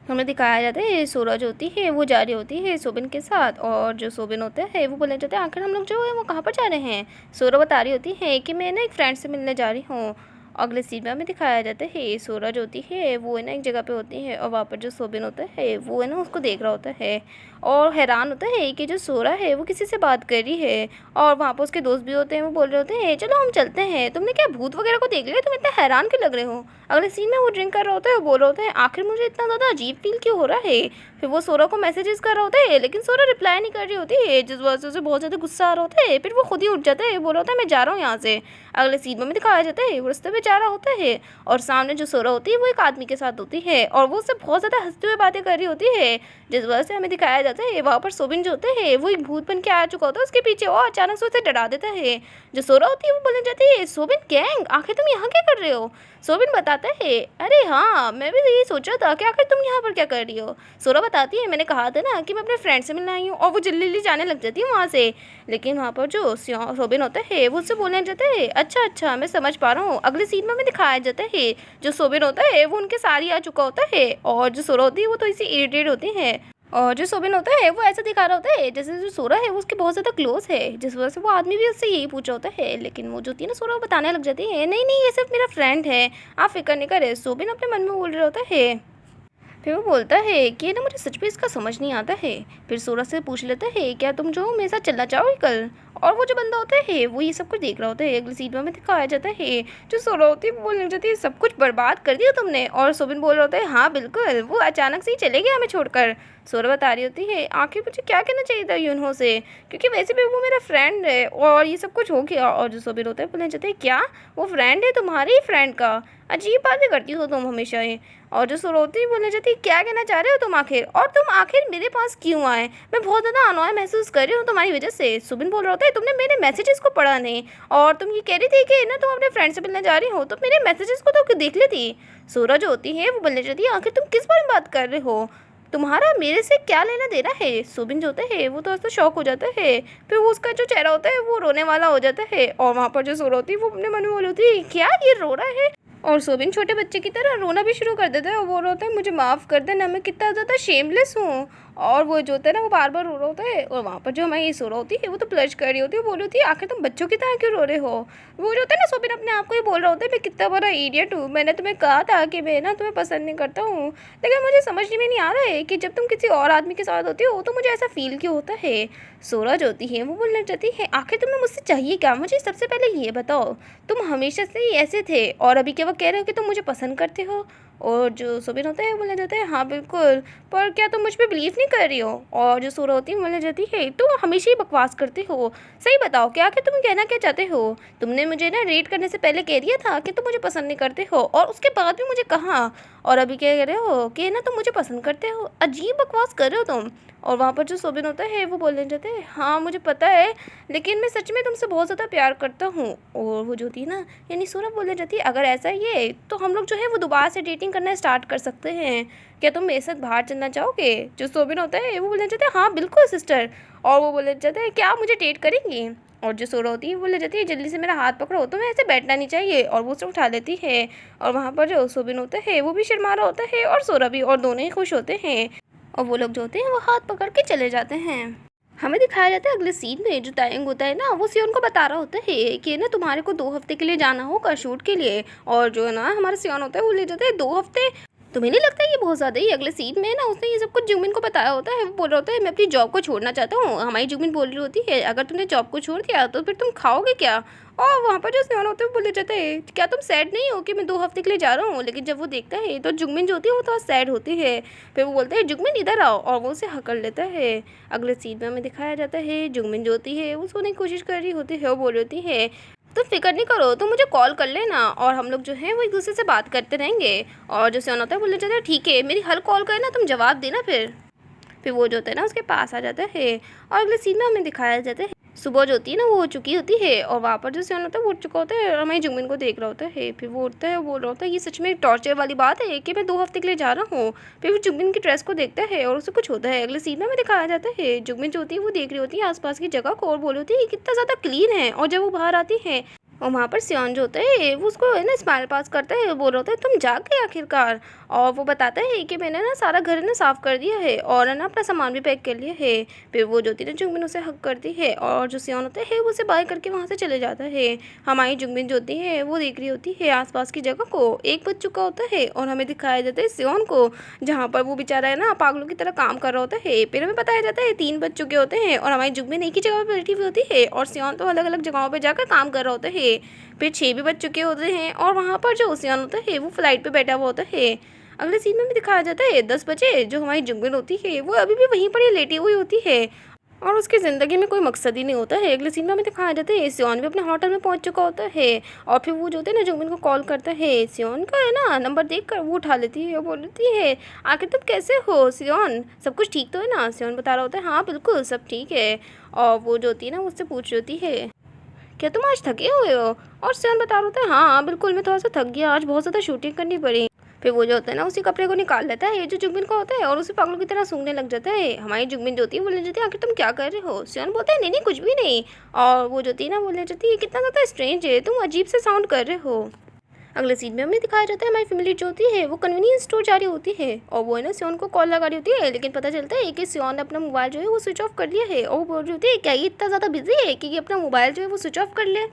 हमें दिखाया जाता है सोरा जो होती है वो जा रही होती है सोबिन के साथ, और जो सोबिन होता है वो बोलने जाते हैं आखिर हम लोग जो है वो कहाँ पर जा रहे हैं? सोरा बता रही होती है कि मैं ना एक फ्रेंड से मिलने जा रही हूँ। अगले सीन में दिखाया जाता है सोरा जो होती है वो है ना एक जगह पे होती है, और वहाँ पर जो सोबिन होता है वो है ना उसको देख रहा होता है, और हैरान होता है कि जो सोरा है वो किसी से बात कर रही है। और वहाँ पर उसके दोस्त भी होते हैं, वो बोल रहे होते हैं चलो हम चलते हैं, तुमने क्या भूत वगैरह को देख लिया? तुम इतना हैरान क्यों लग रहे हो? अगले सीन में वो ड्रिंक कर रहा होता है, वो बोल रहा होता है आखिर मुझे इतना ज़्यादा अजीब फील क्यों हो रहा है। फिर वो सोरा को मैसेजेस कर रहा होता है, लेकिन सोरा रिप्लाई नहीं कर रही होती है, जिस वजह से उसे बहुत ज़्यादा गुस्सा आ रहा होता है। फिर वो खुद ही उठ जाता है, बोल रहा होता है मैं जा रहा हूँ यहाँ से। अगले सीन में दिखाया जाता है वो रास्ते में जा रहा होता है, और सामने जो सोरा होती है वो एक आदमी के साथ होती है, और वो उससे बहुत ज़्यादा हंसते हुए बातें कर रही होती है, जिस वजह से हमें दिखाया जाता है वहाँ पर सोबिन जो होता है वो एक भूत बन के आ चुका होता है उसके पीछे, और अचानक से उसे डरा देता है। जो सोरा होती है वो बोलने जाती है सोबिन गैंग आखिर तुम यहाँ क्या कर रहे हो? सोबिन बताता है अरे हाँ मैं भी यही सोच रहा था कि आखिर तुम यहाँ पर क्या कर रही हो। सोरा बताती है मैंने कहा था ना कि मैं अपने फ्रेंड से मिलने आई हूँ, और वो जल्दी जल्दी जाने लग जाती है वहाँ से। लेकिन वहाँ पर जो सोबिन होता है वो उससे बोलने जाता है अच्छा अच्छा मैं समझ पा रहा हूँ। अगले सीन में हमें दिखाया जाता है जो सोबिन होता है वो उनके साथ ही आ चुका होता है, और जो सोरा होती है वो तो इसी इरिटेट होती है, और जो सोबिन होता है वो ऐसा दिखा रहा होता है जैसे जो सोरा है वो उसके बहुत ज़्यादा क्लोज है, जिस वजह से वो आदमी भी उससे यही पूछ रहा होता है। लेकिन वो जो होती है ना सोरा बताने लग जाती है नहीं नहीं ये सिर्फ मेरा फ्रेंड है, आप फिक्र नहीं करे। सोबिन अपने मन में बोल रहा होता है। फिर वो बोलता है कि ना मुझे सच में इसका समझ नहीं आता है। फिर सूरज से पूछ लेता है क्या तुम जो मेरे साथ चलना चाहोगे कल? और वो जो बंदा होता है वो ये सब कुछ देख रहा होता है। अगली सीन में हमें दिखाया जाता है जो सोरा होती है वो बोलने जाती है सब कुछ बर्बाद कर दिया तुमने, और सोबिन बोल रहा होता है हाँ बिल्कुल वो अचानक से ही चले गए हमें छोड़कर। सोरा बता रही होती है आखिर मुझे क्या कहना चाहिए था यूनहो से, क्योंकि वैसे भी वो मेरा फ्रेंड है और ये सब कुछ हो गया। और जो सोबिन होता है बोलने जाते हैं क्या वो फ्रेंड है तुम्हारे ही फ्रेंड का? अजीब बातें करती हो तुम हमेशा ही। और जो सोरोती बोलने जाती क्या कहना चाह रहे हो तुम आखिर, और तुम आखिर मेरे पास क्यों आए? मैं बहुत ज़्यादा अनोय महसूस कर रही हूँ तुम्हारी वजह से। सुबिन बोल रहा होता है तुमने मेरे मैसेजेस को पढ़ा नहीं, और तुम ये कह रही थी कि ना तुम अपने फ्रेंड से मिलने जा रही हो, तो मेरे मैसेजेस को तो क्यों देख लेती? सोरा जो होती है वो बोलने जाती है आखिर तुम किस बारे में बात कर रहे हो, तुम्हारा मेरे से क्या लेना देना है? सुबिन जो होता है वो तो ऐसा शौक हो जाता है, फिर वो उसका जो चेहरा होता है वो रोने वाला हो जाता है। और वहाँ पर जो सोरा होती है वो अपने मन में बोल होती है क्या ये रो रहा है? और सोबिन छोटे बच्चे की तरह रोना भी शुरू कर देता है, और वो रोता है मुझे माफ़ कर देना मैं कितना ज़्यादा शेमलेस हूँ। और वो जो होता है ना वो बार बार रो रहा होता है, और वहाँ पर जो हमारी सोरा होती है वो तो प्लश कर रही होती है, वो बोल रही होती है आखिर तुम बच्चों की तरह क्यों रो रहे हो। वो जो होता है ना सोबिन अपने आप को ही बोल रहा होता है मैं कितना बड़ा इडियट हूँ, मैंने तुम्हें कहा था कि मैं ना तुम्हें पसंद नहीं करता हूँ, लेकिन मुझे समझ में नहीं आ रहा है कि जब तुम किसी और आदमी के साथ होती हो तो मुझे ऐसा फील क्यों होता है। सोरा जो होती है वो बोलना चाहती है आखिर तुम्हें मुझसे चाहिए क्या? मुझे सबसे पहले ये बताओ, तुम हमेशा से ही ऐसे थे और अभी क्या वक्त कह रहे हो कि तुम मुझे पसंद करते हो? और जो सुबिन होता है बोलने जाता है हाँ बिल्कुल, पर क्या तुम मुझ पे बिलीव नहीं कर रही हो? और जो सोरा होती है बोलने जाती है तुम हमेशा ही बकवास करते हो, सही बताओ क्या आखिर तुम कहना क्या चाहते हो? तुमने मुझे ना रेट करने से पहले कह दिया था कि तुम मुझे पसंद नहीं करते हो, और उसके बाद भी मुझे कहा, और अभी क्या कह रहे हो कि ना तुम मुझे पसंद करते हो? अजीब बकवास कर रहे हो तुम। और वहाँ पर जो सोबिन होता है वो बोलने जाते हैं हाँ मुझे पता है, लेकिन मैं सच में तुमसे बहुत ज़्यादा प्यार करता हूँ। और वो जो होती है ना यानी सोना बोलने जाती है अगर ऐसा ही है तो हम लोग जो है वो दोबारा से डेटिंग करना स्टार्ट कर सकते हैं, क्या तुम मेरे साथ बाहर चलना चाहोगे? जो सोबिन होता है वो बोलने जाते हैं हाँ बिल्कुल सिस्टर। और वो बोलने जाते हैं क्या आप मुझे डेट करेंगी? और जो सोरा होती है वो बोले जाती है जल्दी से मेरा हाथ पकड़ो, तो मैं ऐसे बैठना नहीं चाहिए। और वो उसे उठा लेती है। और वहाँ पर जो सोबिन होता है वो भी शर्मा रहा होता है और सोरा भी, और दोनों ही खुश होते हैं। और वो लोग जो होते हैं वो हाथ पकड़ के चले जाते हैं। हमें दिखाया जाता है अगले सीन में जो तायंग होता है ना वो सियोन को बता रहा होता है कि ना तुम्हारे को 2 हफ्ते के लिए जाना होगा शूट के लिए। और जो है ना हमारा सियोन होता है वो ले जाता है 2 हफ्ते। तुम्हें नहीं लगता ये बहुत ज़्यादा ही? अगले सीन में ना उसने ये सब कुछ जुमिन को बताया होता है। वो बोल रहा होता है मैं अपनी जॉब को छोड़ना चाहता हूँ। हमारी जुमिन बोल रही होती है अगर तुमने जॉब को छोड़ दिया तो फिर तुम खाओगे क्या? और वहाँ पर जो सियोन होता है बोले जाता है क्या तुम सैड नहीं हो कि मैं 2 हफ्ते के लिए जा रहा हूँ? लेकिन जब वो देखता है तो जुगमिन जो होती है वो थोड़ा सैड होती है। फिर वो बोलता है जुगमिन इधर आओ, और वो उसे हकड़ लेता है। अगले सीन में हमें दिखाया जाता है जुगमिन जो होती है वो सोने की कोशिश कर रही होती है। वो बोल रही होती है तुम फिक्र नहीं करो, तुम मुझे कॉल कर लेना और हम लोग जो है वो एक दूसरे से बात करते रहेंगे। और जो सियोन होता है बोले जाता है ठीक है मेरी हर कॉल करे ना तुम जवाब देना। फिर वो जो होता है ना उसके पास आ जाता है। और अगले सीन में हमें दिखाया जाता है सुबह जो होती है ना वो हो चुकी होती है। और वहाँ पर जो सियोन होता है वो उठ चुका होता है और हमारी जुगमिन को देख रहा होता है। फिर वो उठता है और बोल रहा होता है ये सच में टॉर्चर वाली बात है कि मैं 2 हफ्ते के लिए जा रहा हूँ। फिर वो जुगमिन की ड्रेस को देखता है और उसे कुछ होता है। अगले सीन में हमें दिखाया जाता है जुगमिन जो होती है वो देख रही होती है आसपास की जगह को और बोल रही होती है ये कितना ज़्यादा क्लीन है। और जब वो बाहर आती है और वहाँ पर सियोन जो होता है वो उसको है ना स्माइल पास करता है, बोल रहा होता है तुम जाग गए आखिरकार। और वो बताता है कि मैंने ना सारा घर ना साफ़ कर दिया है और है ना अपना सामान भी पैक कर लिया है। फिर वो जो होती है ना जुगमिन उसे हक करती है और जो सियोन होता है वो उसे बाय करके वहाँ से चले जाता है। हमारी जुगमिन जो होती है वो देख रही होती है आसपास की जगह को। 1 बज चुका होता है और हमें दिखाया जाता है सियोन को जहाँ पर वो बेचारा है ना पागलों की तरह काम कर रहा होता है। फिर हमें बताया जाता है 3 बज चुके होते हैं और हमारी जुगमिन एक ही जगह पर बैठी हुई होती है और सियोन तो अलग अलग जगहों पर जाकर काम कर रहा होता है। फिर 6 भी बज चुके होते हैं और वहाँ पर जो सियोन होता है वो फ्लाइट पे बैठा हुआ होता है। अगले सीन में भी दिखाया जाता है 10 बजे जो हमारी जुगमिन होती है वो अभी भी वहीं पर ही लेटी हुई होती है और उसकी ज़िंदगी में कोई मकसद ही नहीं होता है। अगले सीन में हमें दिखाया जाता है सियोन भी अपने होटल में पहुंच चुका होता है और फिर वो जो होता है ना जुगमिन को कॉल करता है। सियोन का है ना नंबर देखकर वो उठा लेती है और बोल लेती है आखिर तुम कैसे हो सियोन, सब कुछ ठीक तो है ना? सियोन बता रहा होता है हाँ बिल्कुल सब ठीक है। और वो जो होती है ना उससे पूछ रही होती है क्या तुम आज थके हुए हो? और सियोन बता रहा होता है हाँ बिल्कुल मैं थोड़ा सा थक गया, आज बहुत ज़्यादा शूटिंग करनी पड़ी। फिर वो जो होता है ना उसी कपड़े को निकाल लेता है ये जो जुगमिन का होता है और उसे पागलों की तरह सूंघने लग जाता है। हमारी जुगमिन जो होती है बोलने जाती है आखिर तुम क्या कर रहे हो? सियोन बोलता है नहीं नहीं कुछ भी नहीं। और वो जो होती है ना बोलने जाती है कितना ज़्यादा स्ट्रेंज है, तुम अजीब से साउंड कर रहे हो। अगले सीन में हमें दिखाया जाता है हमारी फैमिली जो होती है वो कन्वीनियंस स्टोर जा रही होती है और वो है ना सियोन को कॉल लगा रही होती है। लेकिन पता चलता है कि सियोन ने अपना मोबाइल जो है वो स्विच ऑफ कर लिया है और वो बोल रही होती है क्या ये इतना ज़्यादा बिजी है कि ये अपना मोबाइल जो है वो स्विच ऑफ कर ले।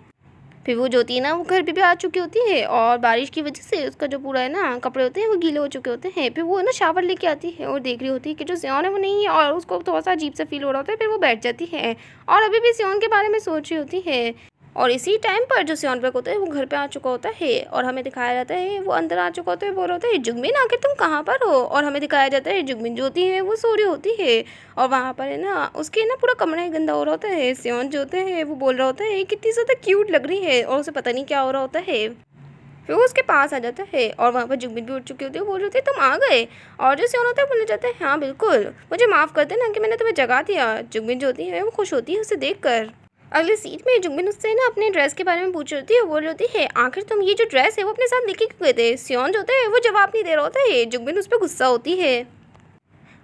फिर वो जो होती है ना वो घर पे भी आ चुकी होती है और बारिश की वजह से उसका जो पूरा है ना कपड़े होते हैं वो गीले हो चुके होते हैं। फिर वो है ना शावर लेके आती है और देख रही होती है कि जो सियोन है वो नहीं है और उसको थोड़ा सा अजीब सा फील हो रहा होता है। फिर वो बैठ जाती है और अभी भी सियोन के बारे में सोच रही होती है। और इसी टाइम पर जो सियोन बेक होता है वो घर पे आ चुका होता है और हमें दिखाया जाता है वो अंदर आ चुका होता है। बोल रहा होता है जुगमिन आखिर तुम कहाँ पर हो? और हमें दिखाया जाता है जुगमिन जो होती है वो सो रही होती है और वहाँ पर है ना उसके ना पूरा कमरा ही गंदा हो रहा होता है। सियोन जो होता है वो बोल रहा होता है कितनी ज़्यादा क्यूट लग रही है और उसे पता नहीं क्या हो रहा होता है। फिर वो उसके पास आ जाता है और वहाँ पर जुगमिन भी उठ चुकी होती है। वो बोल रही होती है तुम आ गए? और जो सियोन होता है बोलने जाता है हाँ बिल्कुल मुझे माफ़ कर देना कि मैंने तुम्हें जगा दिया। जुगमिन जो होती है वो खुश होती है उसे देख कर। अगले सीट में जुगमिन उससे ना अपने ड्रेस के बारे में पूछ रही होती है। बोल रही होती है आखिर तुम ये जो ड्रेस है वो अपने साथ लेके क्यों गए थे? सियोन जो होता है वो जवाब नहीं दे रहा होता है। जुगमिन उस पर गुस्सा होती है।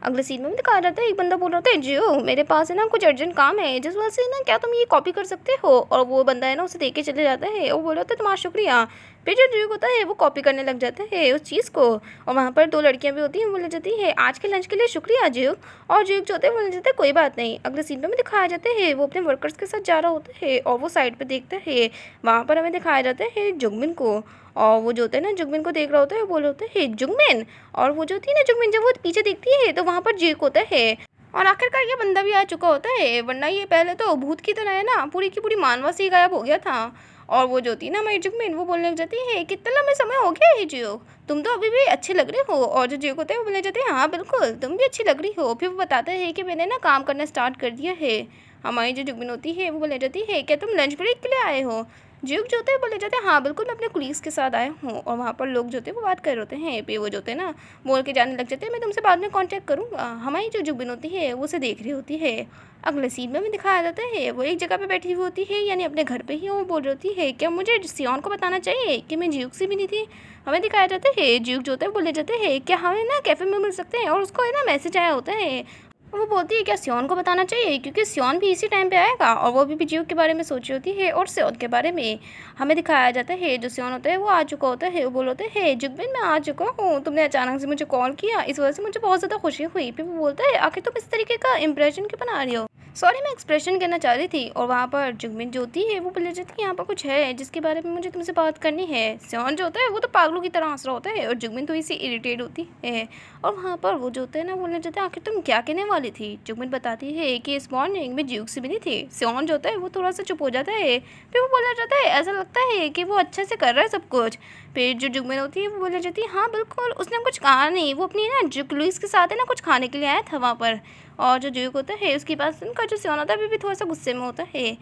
अगले सीन में भी दिखाया जाता है एक बंदा बोल रहा होता है जियो मेरे पास है ना कुछ अर्जेंट काम है जिस वजह से ना क्या तुम ये कॉपी कर सकते हो? और वो बंदा है ना उसे देख के चले जाता है और बोल रहा होता है तुम्हारा शुक्रिया। फिर जो जियो होता है वो कॉपी करने लग जाता है उस चीज़ को और वहाँ पर 2 लड़कियाँ भी होती हैं। बोले जाती है आज के लंच के लिए शुक्रिया जियो। और जियो जो होते हैं बोले जाते हैं कोई बात नहीं। अगले सीन में भी दिखाया जाता है वो अपने वर्कर्स के साथ जा रहा होता है और वो साइड पर देखता है। वहाँ पर हमें दिखाया जाता है जुगमिन को और वो जो होता है ना जुगमिन को देख रहा होता है। बोल होता है जुगमिन। और वो जो होती है ना जुगमिन जब वो पीछे देखती है तो वहाँ पर जेक होता है और आखिरकार ये बंदा भी आ चुका होता है वरना ये पहले तो भूत की तरह है ना पूरी की पूरी मानवा से ही गायब हो गया था। और वो जो होती है ना हमारी जुगमिन वो बोलने लग जाती है कितना लंबा समय हो गया है जियो, तुम तो अभी भी अच्छे लग रहे हो। और जो जियो होते हैं वो बोलने जाते हैं हाँ बिल्कुल तुम भी अच्छी लग रही हो। फिर वो बताते हैं कि मैंने ना काम करना स्टार्ट कर दिया है हमारी जो जुगमिन होती है वो बोले जाती है क्या तुम लंच ब्रेक के लिए आए हो। जुग जो होते हैं बोले जाते हैं हाँ बिल्कुल मैं अपने कुलीग्स के साथ आया हूँ। और वहाँ पर लोग जो होते हैं वो बात कर रहे होते हैं, पे वो जो होते हैं ना बोल के जाने लग जाते हैं मैं तुमसे बाद में कांटेक्ट करूँगा। हमारी जो जुगमिन होती है वो उसे देख रही होती है। अगले सीन में दिखाया जाता है वो एक जगह पे बैठी हुई होती है, यानी अपने घर पे ही वो बोल रही होती है क्या मुझे सियोन को बताना चाहिए कि मैं ज्यूक से मिली थी। हमें दिखाया जाता है ज्यूक जो होता है बोले जाते हैं क्या हमें ना कैफ़े में मिल सकते हैं, और उसको है ना मैसेज आया होता है। वो बोलती है क्या सियोन को बताना चाहिए क्योंकि सियोन भी इसी टाइम पे आएगा, और वो भी ज्यूक के बारे में सोच रही होती है और सियोन के बारे में। हमें दिखाया जाता है जो सियोन होता है वो आ चुका होता है, वो बोल होता है जुगबिन मैं आ चुका हूँ, तुमने अचानक से मुझे कॉल किया इस वजह से मुझे बहुत ज़्यादा खुशी हुई। फिर वो बोलता है आखिर तुम इस तरीके का इंप्रेशन क्यों बना रही हो। सॉरी मैं एक्सप्रेशन कहना चाह रही थी। और वहाँ पर जुगमिन जो होती है वो बोले जाती है यहाँ पर कुछ है जिसके बारे में मुझे तुमसे बात करनी है। सियोन जो होता है वो तो पागलों की तरह हंस रहा होता है और जुगमिन थोड़ी सी इरिटेट होती है। और वहाँ पर वो जो होते हैं ना बोलने जाते हैं आखिर तुम क्या कहने वाली थी। जुगमिन बताती है कि इस मॉर्निंग में ज्यूक से मिली थी। सियोन जो होता है वो थोड़ा सा चुप हो जाता है, फिर वो बोलना चाहता है ऐसा लगता है कि वो अच्छे से कर रहा है सब कुछ। फिर जो जुगमिन होती है वो बोले जाती है हाँ बिल्कुल उसने कुछ कहा नहीं, वो अपनी ना जुगलूस के साथ है ना कुछ खाने के लिए आया था वहाँ पर। और जो ज्यूक होता है उसके पास उनका जो सियोन होता है भी थोड़ा सा गुस्से में होता है।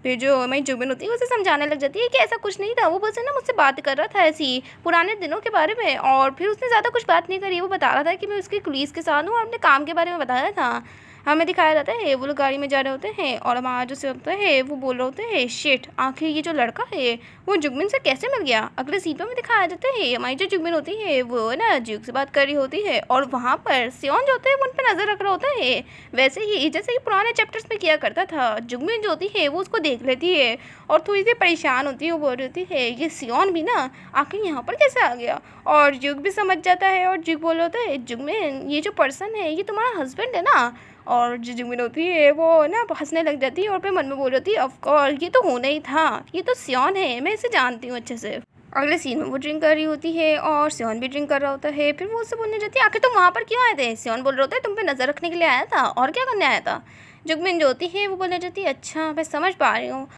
फिर जो हमारी जुगमिन होती है उसे समझाने लग जाती है कि ऐसा कुछ नहीं था, वो बस है ना मुझसे बात कर रहा था ऐसी पुराने दिनों के बारे में, और फिर उसने ज़्यादा कुछ बात नहीं करी, वो बता रहा था कि मैं उसकी पुलिस के साथ हूँ और अपने काम के बारे में बता रहा था। हमें दिखाया जाता है वो लोग गाड़ी में जा रहे होते हैं और हमारा जो होता है वो बोल रहे होते हैं शिट आखिर ये जो लड़का है वो जुगमिन से कैसे मिल गया। अगले सीन में दिखाया जाता है हमारी जो जुगमिन होती है वो ना ज्यूक से बात कर रही होती है, और वहाँ पर सियोन जो होता है वो उन पर नज़र रख रहा होता है वैसे ही जैसे कि पुराने चैप्टर्स में किया करता था। जुगमिन जो होती है वो उसको देख लेती है और थोड़ी सी परेशान होती है, वो बोल रही होती है ये सियोन भी ना आखिर यहाँ पर कैसे आ गया। और जुग भी समझ जाता है और जुग बोल रहा होता है जुगमिन ये जो पर्सन है ये तुम्हारा हस्बैंड है ना। और जो जुगमिन होती है वो ना हंसने लग जाती है और फिर मन में बोल रही होती है ऑफ कोर्स ये तो होना ही था, ये तो सियोन है, मैं इसे जानती हूँ अच्छे से। अगले सीन में वो ड्रिंक कर रही होती है और सियोन भी ड्रिंक कर रहा होता है। फिर वो उससे बोलने जाती है आखिर तुम वहाँ पर क्यों आए थे। सियोन बोल रहा होता है तुम पे नज़र रखने के लिए आया था, और क्या करने आया था। जुगमिन जो होती है वो बोलने जाती है अच्छा मैं समझ पा रही हूँ।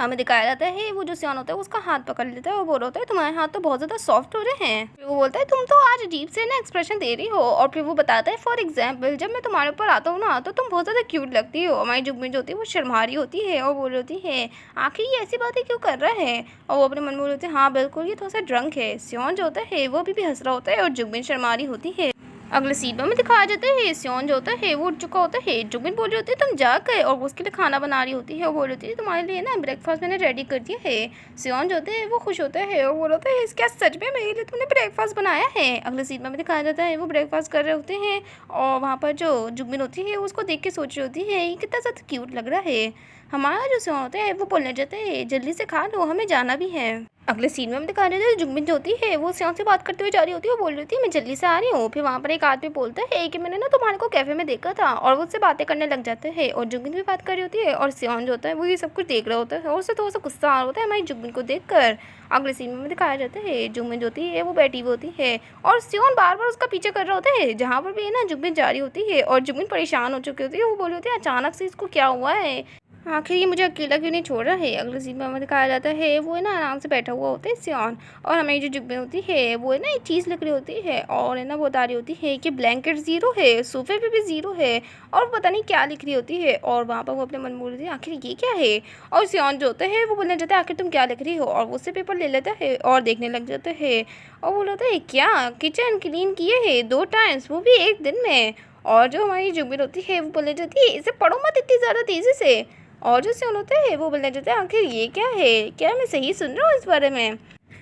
हमें दिखाया जाता है वो जो सियान होता है उसका हाथ पकड़ लेता है और बोल रहा होता है तुम्हारे हाथ तो बहुत ज़्यादा सॉफ्ट हो रहे हैं। फिर वो बोलता है तुम तो आज अजीब से ना एक्सप्रेशन दे रही हो, और फिर वो बताता है फॉर एग्जाम्पल जब मैं तुम्हारे ऊपर आता हूँ ना तो तुम बहुत ज़्यादा क्यूट लगती हो। हमारी जुगमिन जो होती है वो शर्मा रही होती है और बोल रही होती है आखिर ये ऐसी बातें क्यों कर रहा है, और वो अपने मन में बोल रही होती है हाँ बिल्कुल ये थोड़ा सा ड्रंक है। सियोन जो होता है वो अभी भी हंस रहा होता है और जुगमिन शर्मा रही होती है। अगले सीन में दिखाया जाता है सियोन जो होता है वो उठ चुका होता है। जुगमिन बोल रही होती है तुम जा गए, और वो उसके लिए खाना बना रही होती है और बोल रही होती है तुम्हारे लिए ना ब्रेकफास्ट मैंने रेडी कर दिया है। सियोन जो होते हैं वो खुश होता है और बोल होता है क्या सच में मेरे लिए तुमने ब्रेकफास्ट बनाया है। अगले सीन में दिखाया जाता है वो ब्रेकफास्ट कर रहे होते हैं और वहाँ पर जो जुगमिन होती है उसको देख के सोच रही होती है ये कितना ज़्यादा क्यूट लग रहा है। हमारा जो सियोन होता है वो बोलने जाता है जल्दी से खा लो हमें जाना भी है। अगले सीन में हम दिखा रहे थे जुगमिन जो होती है वो सियोन से बात करते हुए जा रही होती है, वो बोल रही थी मैं जल्दी से आ रही हूँ। फिर वहाँ पर एक आदमी बोलता है कि मैंने ना तुम्हारे को कैफे में देखा था, और वो उससे बातें करने लग जाते हैं और जुगमिन भी बात कर रही होती है और सियोन जो होता है वो ये सब कुछ देख रहा होता है और उससे थोड़ा सा गुस्सा आ रहा होता है हमारी जुगमिन को देख कर। अगले सीन में दिखाया जाता है जुगमिन जो होती है वो बैठी हुई होती है और सियोन बार बार उसका पीछे कर रहा होता है जहाँ पर भी है ना जुगमिन जा रही होती है, और जुगमिन परेशान हो चुकी होती है। वो बोल रही होती है अचानक से इसको क्या हुआ है, आखिर ये मुझे अकेला क्यों नहीं छोड़ रहा है। अगले सीन में हमें दिखाया जाता है वो है ना आराम से बैठा हुआ होता है सियोन, और हमारी जो जुगमिन होती है वो है ना एक चीज़ लिख रही होती है और है ना वो बता रही होती है कि ब्लैंकेट ज़ीरो है, सोफे पे भी ज़ीरो है, और पता नहीं क्या लिख रही होती है। और वहाँ पर वो अपने मन में बोल रही है आखिर ये क्या है। और सियोन जो होता है वो बोलने जाता है आखिर तुम क्या लिख रही हो, और वो उससे पेपर ले लेता है और देखने लग जाता है और बोल होता है क्या किचन क्लीन किए है 2 टाइम्स वो भी एक दिन में। और जो हमारी जुगमिन होती है वो बोलने जाती है इसे पढ़ो मत इतनी ज़्यादा तेज़ी से, और जो सियोन होता है वो बोलने जाता है आखिर ये क्या है, क्या मैं सही सुन रहा हूँ इस बारे में।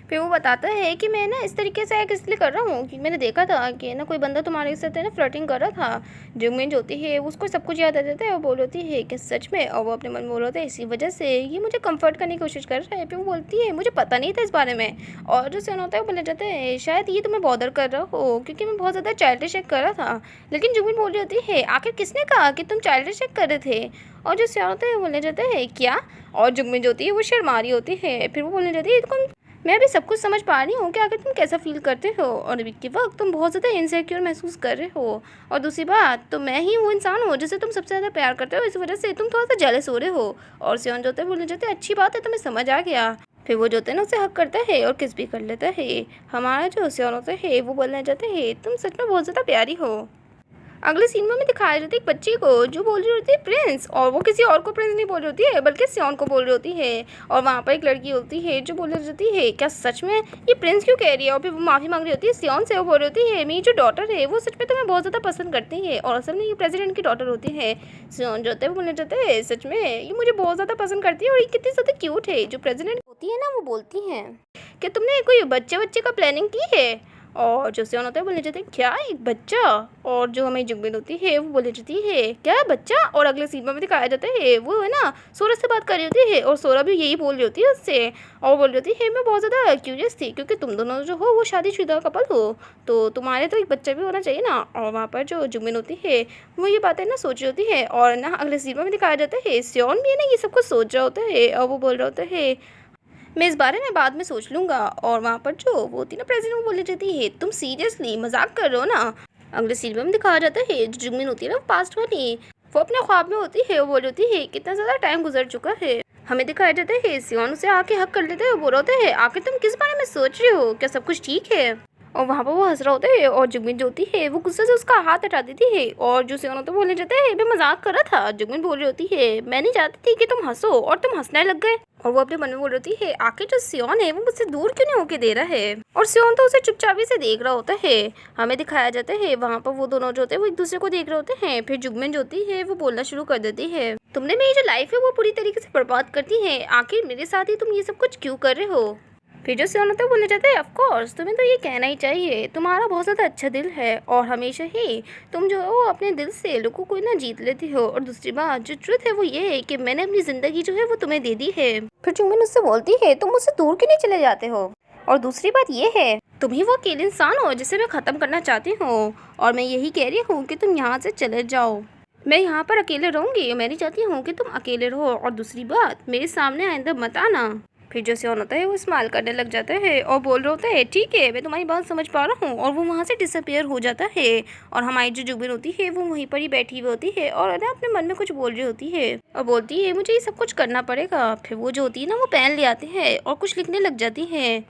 फिर वो बताता है कि मैं ना इस तरीके से एक्ट इसलिए कर रहा हूँ कि मैंने देखा था कि ना कोई बंदा तुम्हारे साथ है ना फ्लर्टिंग कर रहा था। जुगमिन जो होती है उसको सब कुछ याद आ जाता है और बोल होती है कि सच में, और वो अपने मन में बोल होता है इसी वजह से ये मुझे कंफर्ट करने की कोशिश कर रहा है। फिर वो बोलती है मुझे पता नहीं था इस बारे में, और जो सियोन होता है वो बोले जाता है शायद ये तुम्हें बॉदर कर रहा हो क्योंकि मैं बहुत ज़्यादा चाइल्डिश एक्ट कर रहा था। लेकिन जुगमिन बोल रही होती है आखिर किसने कहा कि तुम चाइल्डिश एक्ट कर रहे थे, और जो सियोन होता है वो बोलने जाता है क्या, और जुगमिन जो होती है वो शर्मा रही होती है। फिर वो बोलने जाती है मैं अभी सब कुछ समझ पा रही हूँ कि आखिर तुम कैसा फील करते हो, और अभी के वक्त तुम बहुत ज़्यादा इनसिक्योर महसूस कर रहे हो, और दूसरी बात तो मैं ही वो इंसान हूँ जिसे तुम सबसे ज़्यादा प्यार करते हो, इस वजह से तुम थोड़ा सा जेलस हो रहे हो। और सियोन जो होता है बोलने जाते हैं अच्छी बात है तुम्हें समझ आ गया। फिर वो जो होता है ना उसे हक करता है और किस भी कर लेता है। हमारा जो सियोन होता है वो बोलने जाता है तुम सच में बहुत ज़्यादा प्यारी हो। अगले सीन में हमें दिखाया जाता है एक बच्ची को जो बोल रही होती है प्रिंस, और वो किसी और को प्रिंस नहीं बोल रही होती है बल्कि सियोन को बोल रही होती है। और वहाँ पर एक लड़की होती है जो बोल रही होती है क्या सच में ये प्रिंस क्यों कह रही है, और फिर वो माफ़ी मांग रही होती है सियोन से। वो बोल रही होती है मेरी जो डॉटर है वो सच में तुम्हें बहुत ज़्यादा पसंद करती है, और असल में ये प्रेसिडेंट की डॉटर होती है। सियोन जो होता है वो बोलने जाता है सच में ये मुझे बहुत ज़्यादा पसंद करती है और ये कितनी ज़्यादा क्यूट है। जो प्रेसिडेंट होती है ना वो बोलती हैं कि तुमने कोई बच्चे का प्लानिंग की है, और जो सियोन होता है बोलने जाते हैं क्या एक बच्चा, और जो हमें जुगमिन होती है वो बोलने जाती है क्या बच्चा। और अगले सीन में भी दिखाया जाता है वो है ना सोरा से बात कर रही होती है, और सोरा भी यही बोल रही होती है उससे, और बोल रही होती है मैं बहुत ज़्यादा क्यूरियस थी क्योंकि तुम दोनों जो हो वो शादीशुदा कपल हो तो तुम्हारे तो एक बच्चा भी होना चाहिए ना। और वहाँ पर जो जुगमिन होती है वो ये बातें ना सोच रही होती है, और ना अगले सीन में भी दिखाया जाता है सियोन भी है ना ये सब कुछ सोच रहा होता है, और वो बोल रहा होता है मैं इस बारे में बाद में सोच लूँगा। और वहाँ पर जो वो होती ना प्रेसिडेंट वो बोली जाती है तुम सीरियसली मजाक कर रहे हो ना। अगले सीन में दिखाया जाता है जो जुगमिन होती है ना पास्ट वाली वो अपने ख्वाब में होती है, वो बोल होती है कितना ज़्यादा टाइम गुजर चुका है। हमें दिखाया जाता है सियोन उसे आके हक कर लेते हैं, बोल रहे होते हैं आखिर तुम किस बारे में सोच रहे हो, क्या सब कुछ ठीक है। और वहाँ पर वो हंस रहा होता है, और जुगमिन जो होती है वो गुस्से से उसका हाथ हटा देती है, और जो सियोन होता है बोलने जाता है मैं मजाक कर रहा था। जुगमिन बोल रही होती है मैं नहीं चाहती थी कि तुम हंसो, और तुम हंसने लग गए। और वो अपने मन में बोल रही है आखिर जो सियोन है वो मुझसे दूर क्यों नहीं होके दे रहा है, और सियोन तो उसे चुपचापी से देख रहा होता है। हमें दिखाया जाता है वहाँ पर वो दोनों जो होते हैं वो एक दूसरे को देख रहे होते हैं। फिर जुगमिन जो होती है वो बोलना शुरू कर देती है तुमने मेरी जो लाइफ है वो पूरी तरीके से बर्बाद करती है, आखिर मेरे साथ ही तुम ये सब कुछ क्यों कर रहे हो। फिर जो सियोन होता है बोलने जाते हैं ऑफ कोर्स तुम्हें तो ये कहना ही चाहिए, तुम्हारा बहुत ज़्यादा अच्छा दिल है और हमेशा ही तुम जो है वो अपने दिल से लोगों को ना जीत लेती हो, और दूसरी बात जो ट्रुथ है वो ये है कि मैंने अपनी ज़िंदगी जो है वो तुम्हें दे दी है। फिर जुगमिन उससे बोलती है तुम मुझसे दूर क्यों नहीं चले जाते हो, और दूसरी बात ये है तुम ही वो अकेले इंसान हो जिसे मैं ख़त्म करना चाहती हूँ, और मैं यही कह रही हूँ कि तुम यहाँ से चले जाओ। मैं यहाँ पर अकेले रहूँगी, मैं नहीं चाहती हूँ कि तुम अकेले रहो, और दूसरी बात मेरे सामने आइंदा मत आना। फिर जो सियोन होता है वो स्माइल करने लग जाता है और बोल रहा होता है ठीक है मैं तुम्हारी बात समझ पा रहा हूँ, और वो वहाँ से डिसअपियर हो जाता है। और हमारी जो जुगमिन होती है वो वहीं पर ही बैठी हुई होती है, और ना अपने मन में कुछ बोल रही होती है, और बोलती है मुझे ये सब कुछ करना पड़ेगा। फिर वो जो होती है ना वो पेन ले आते हैं और कुछ लिखने लग जाती है,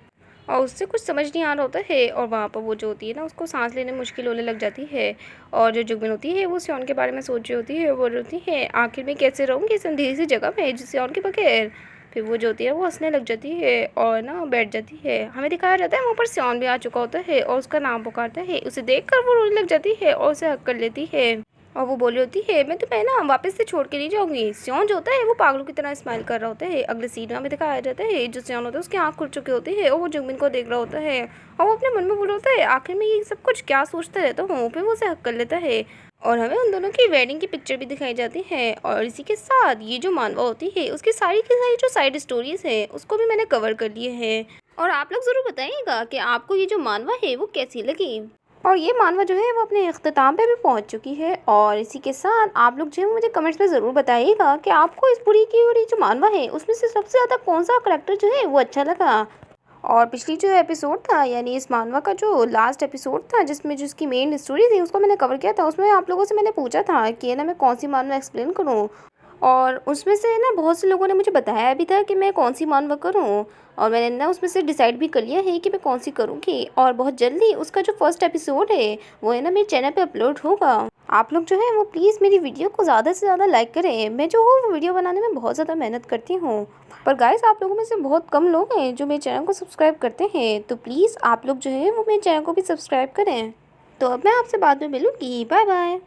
और उससे कुछ समझ नहीं आ रहा होता है, और वहाँ पर वो जो होती है ना उसको सांस लेने मुश्किल होने लग जाती है। और जो जुगमिन होती है वो सियोन के बारे में सोच रही होती है, बोल रही होती है आखिर मैं कैसे रहूँगी इस अंधेरी सी जगह में सियोन के बगैर। फिर वो जो होती है वो हंसने लग जाती है और ना बैठ जाती है। हमें दिखाया जाता है वहाँ पर सियोन भी आ चुका होता है और उसका नाम पुकारता है, उसे देखकर वो रोने लग जाती है और उसे हक कर लेती है, और वो बोली होती है मैं तुम्हें ना वापस से छोड़ के नहीं जाऊंगी। सियोन जो होता है वो पागलों की तरह स्माइल कर रहा होता है। अगले सीन में हमें दिखाया जाता है जो सियोन होता है उसकी आँख खुल चुकी होती है, और वो जुगमिन को देख रहा होता है, और वो अपने मन में बोल रहा होता है आखिर में ये सब कुछ क्या सोचता रहता हूँ। फिर वो उसे हक कर लेता है, और हमें उन दोनों की वेडिंग की पिक्चर भी दिखाई जाती है। और इसी के साथ ये जो मानवा होती है उसकी सारी की सारी जो साइड स्टोरीज है उसको भी मैंने कवर कर लिए हैं, और आप लोग ज़रूर बताइएगा कि आपको ये जो मानवा है वो कैसी लगी। और ये मानवा जो है वो अपने इख्तिताम पे भी पहुंच चुकी है, और इसी के साथ आप लोग जो है मुझे कमेंट्स में ज़रूर बताइएगा कि आपको इस पूरी की पूरी जो मानवा है उसमें से सबसे ज़्यादा कौन सा करेक्टर जो है वो अच्छा लगा। और पिछली जो एपिसोड था यानी इस मानवा का जो लास्ट एपिसोड था जिसमें जो इसकी मेन स्टोरी थी उसको मैंने कवर किया था, उसमें आप लोगों से मैंने पूछा था कि ना मैं कौन सी मानवा एक्सप्लेन करूँ, और उसमें से ना बहुत से लोगों ने मुझे बताया भी था कि मैं कौन सी मानवा करूँ, और मैंने ना उसमें से डिसाइड भी कर लिया है कि मैं कौन सी करूँगी। और बहुत जल्दी उसका जो फर्स्ट एपिसोड है वो है ना मेरे चैनल पे अपलोड होगा। आप लोग जो है वो प्लीज़ मेरी वीडियो को ज़्यादा से ज़्यादा लाइक करें। मैं जो हूँ वो वीडियो बनाने में बहुत ज़्यादा मेहनत करती हूँ, पर गाइस आप लोगों में से बहुत कम लोग हैं जो मेरे चैनल को सब्सक्राइब करते हैं, तो प्लीज़ आप लोग जो है वो मेरे चैनल को भी सब्सक्राइब करें। तो अब मैं आपसे बाद में मिलूँगी, बाय बाय।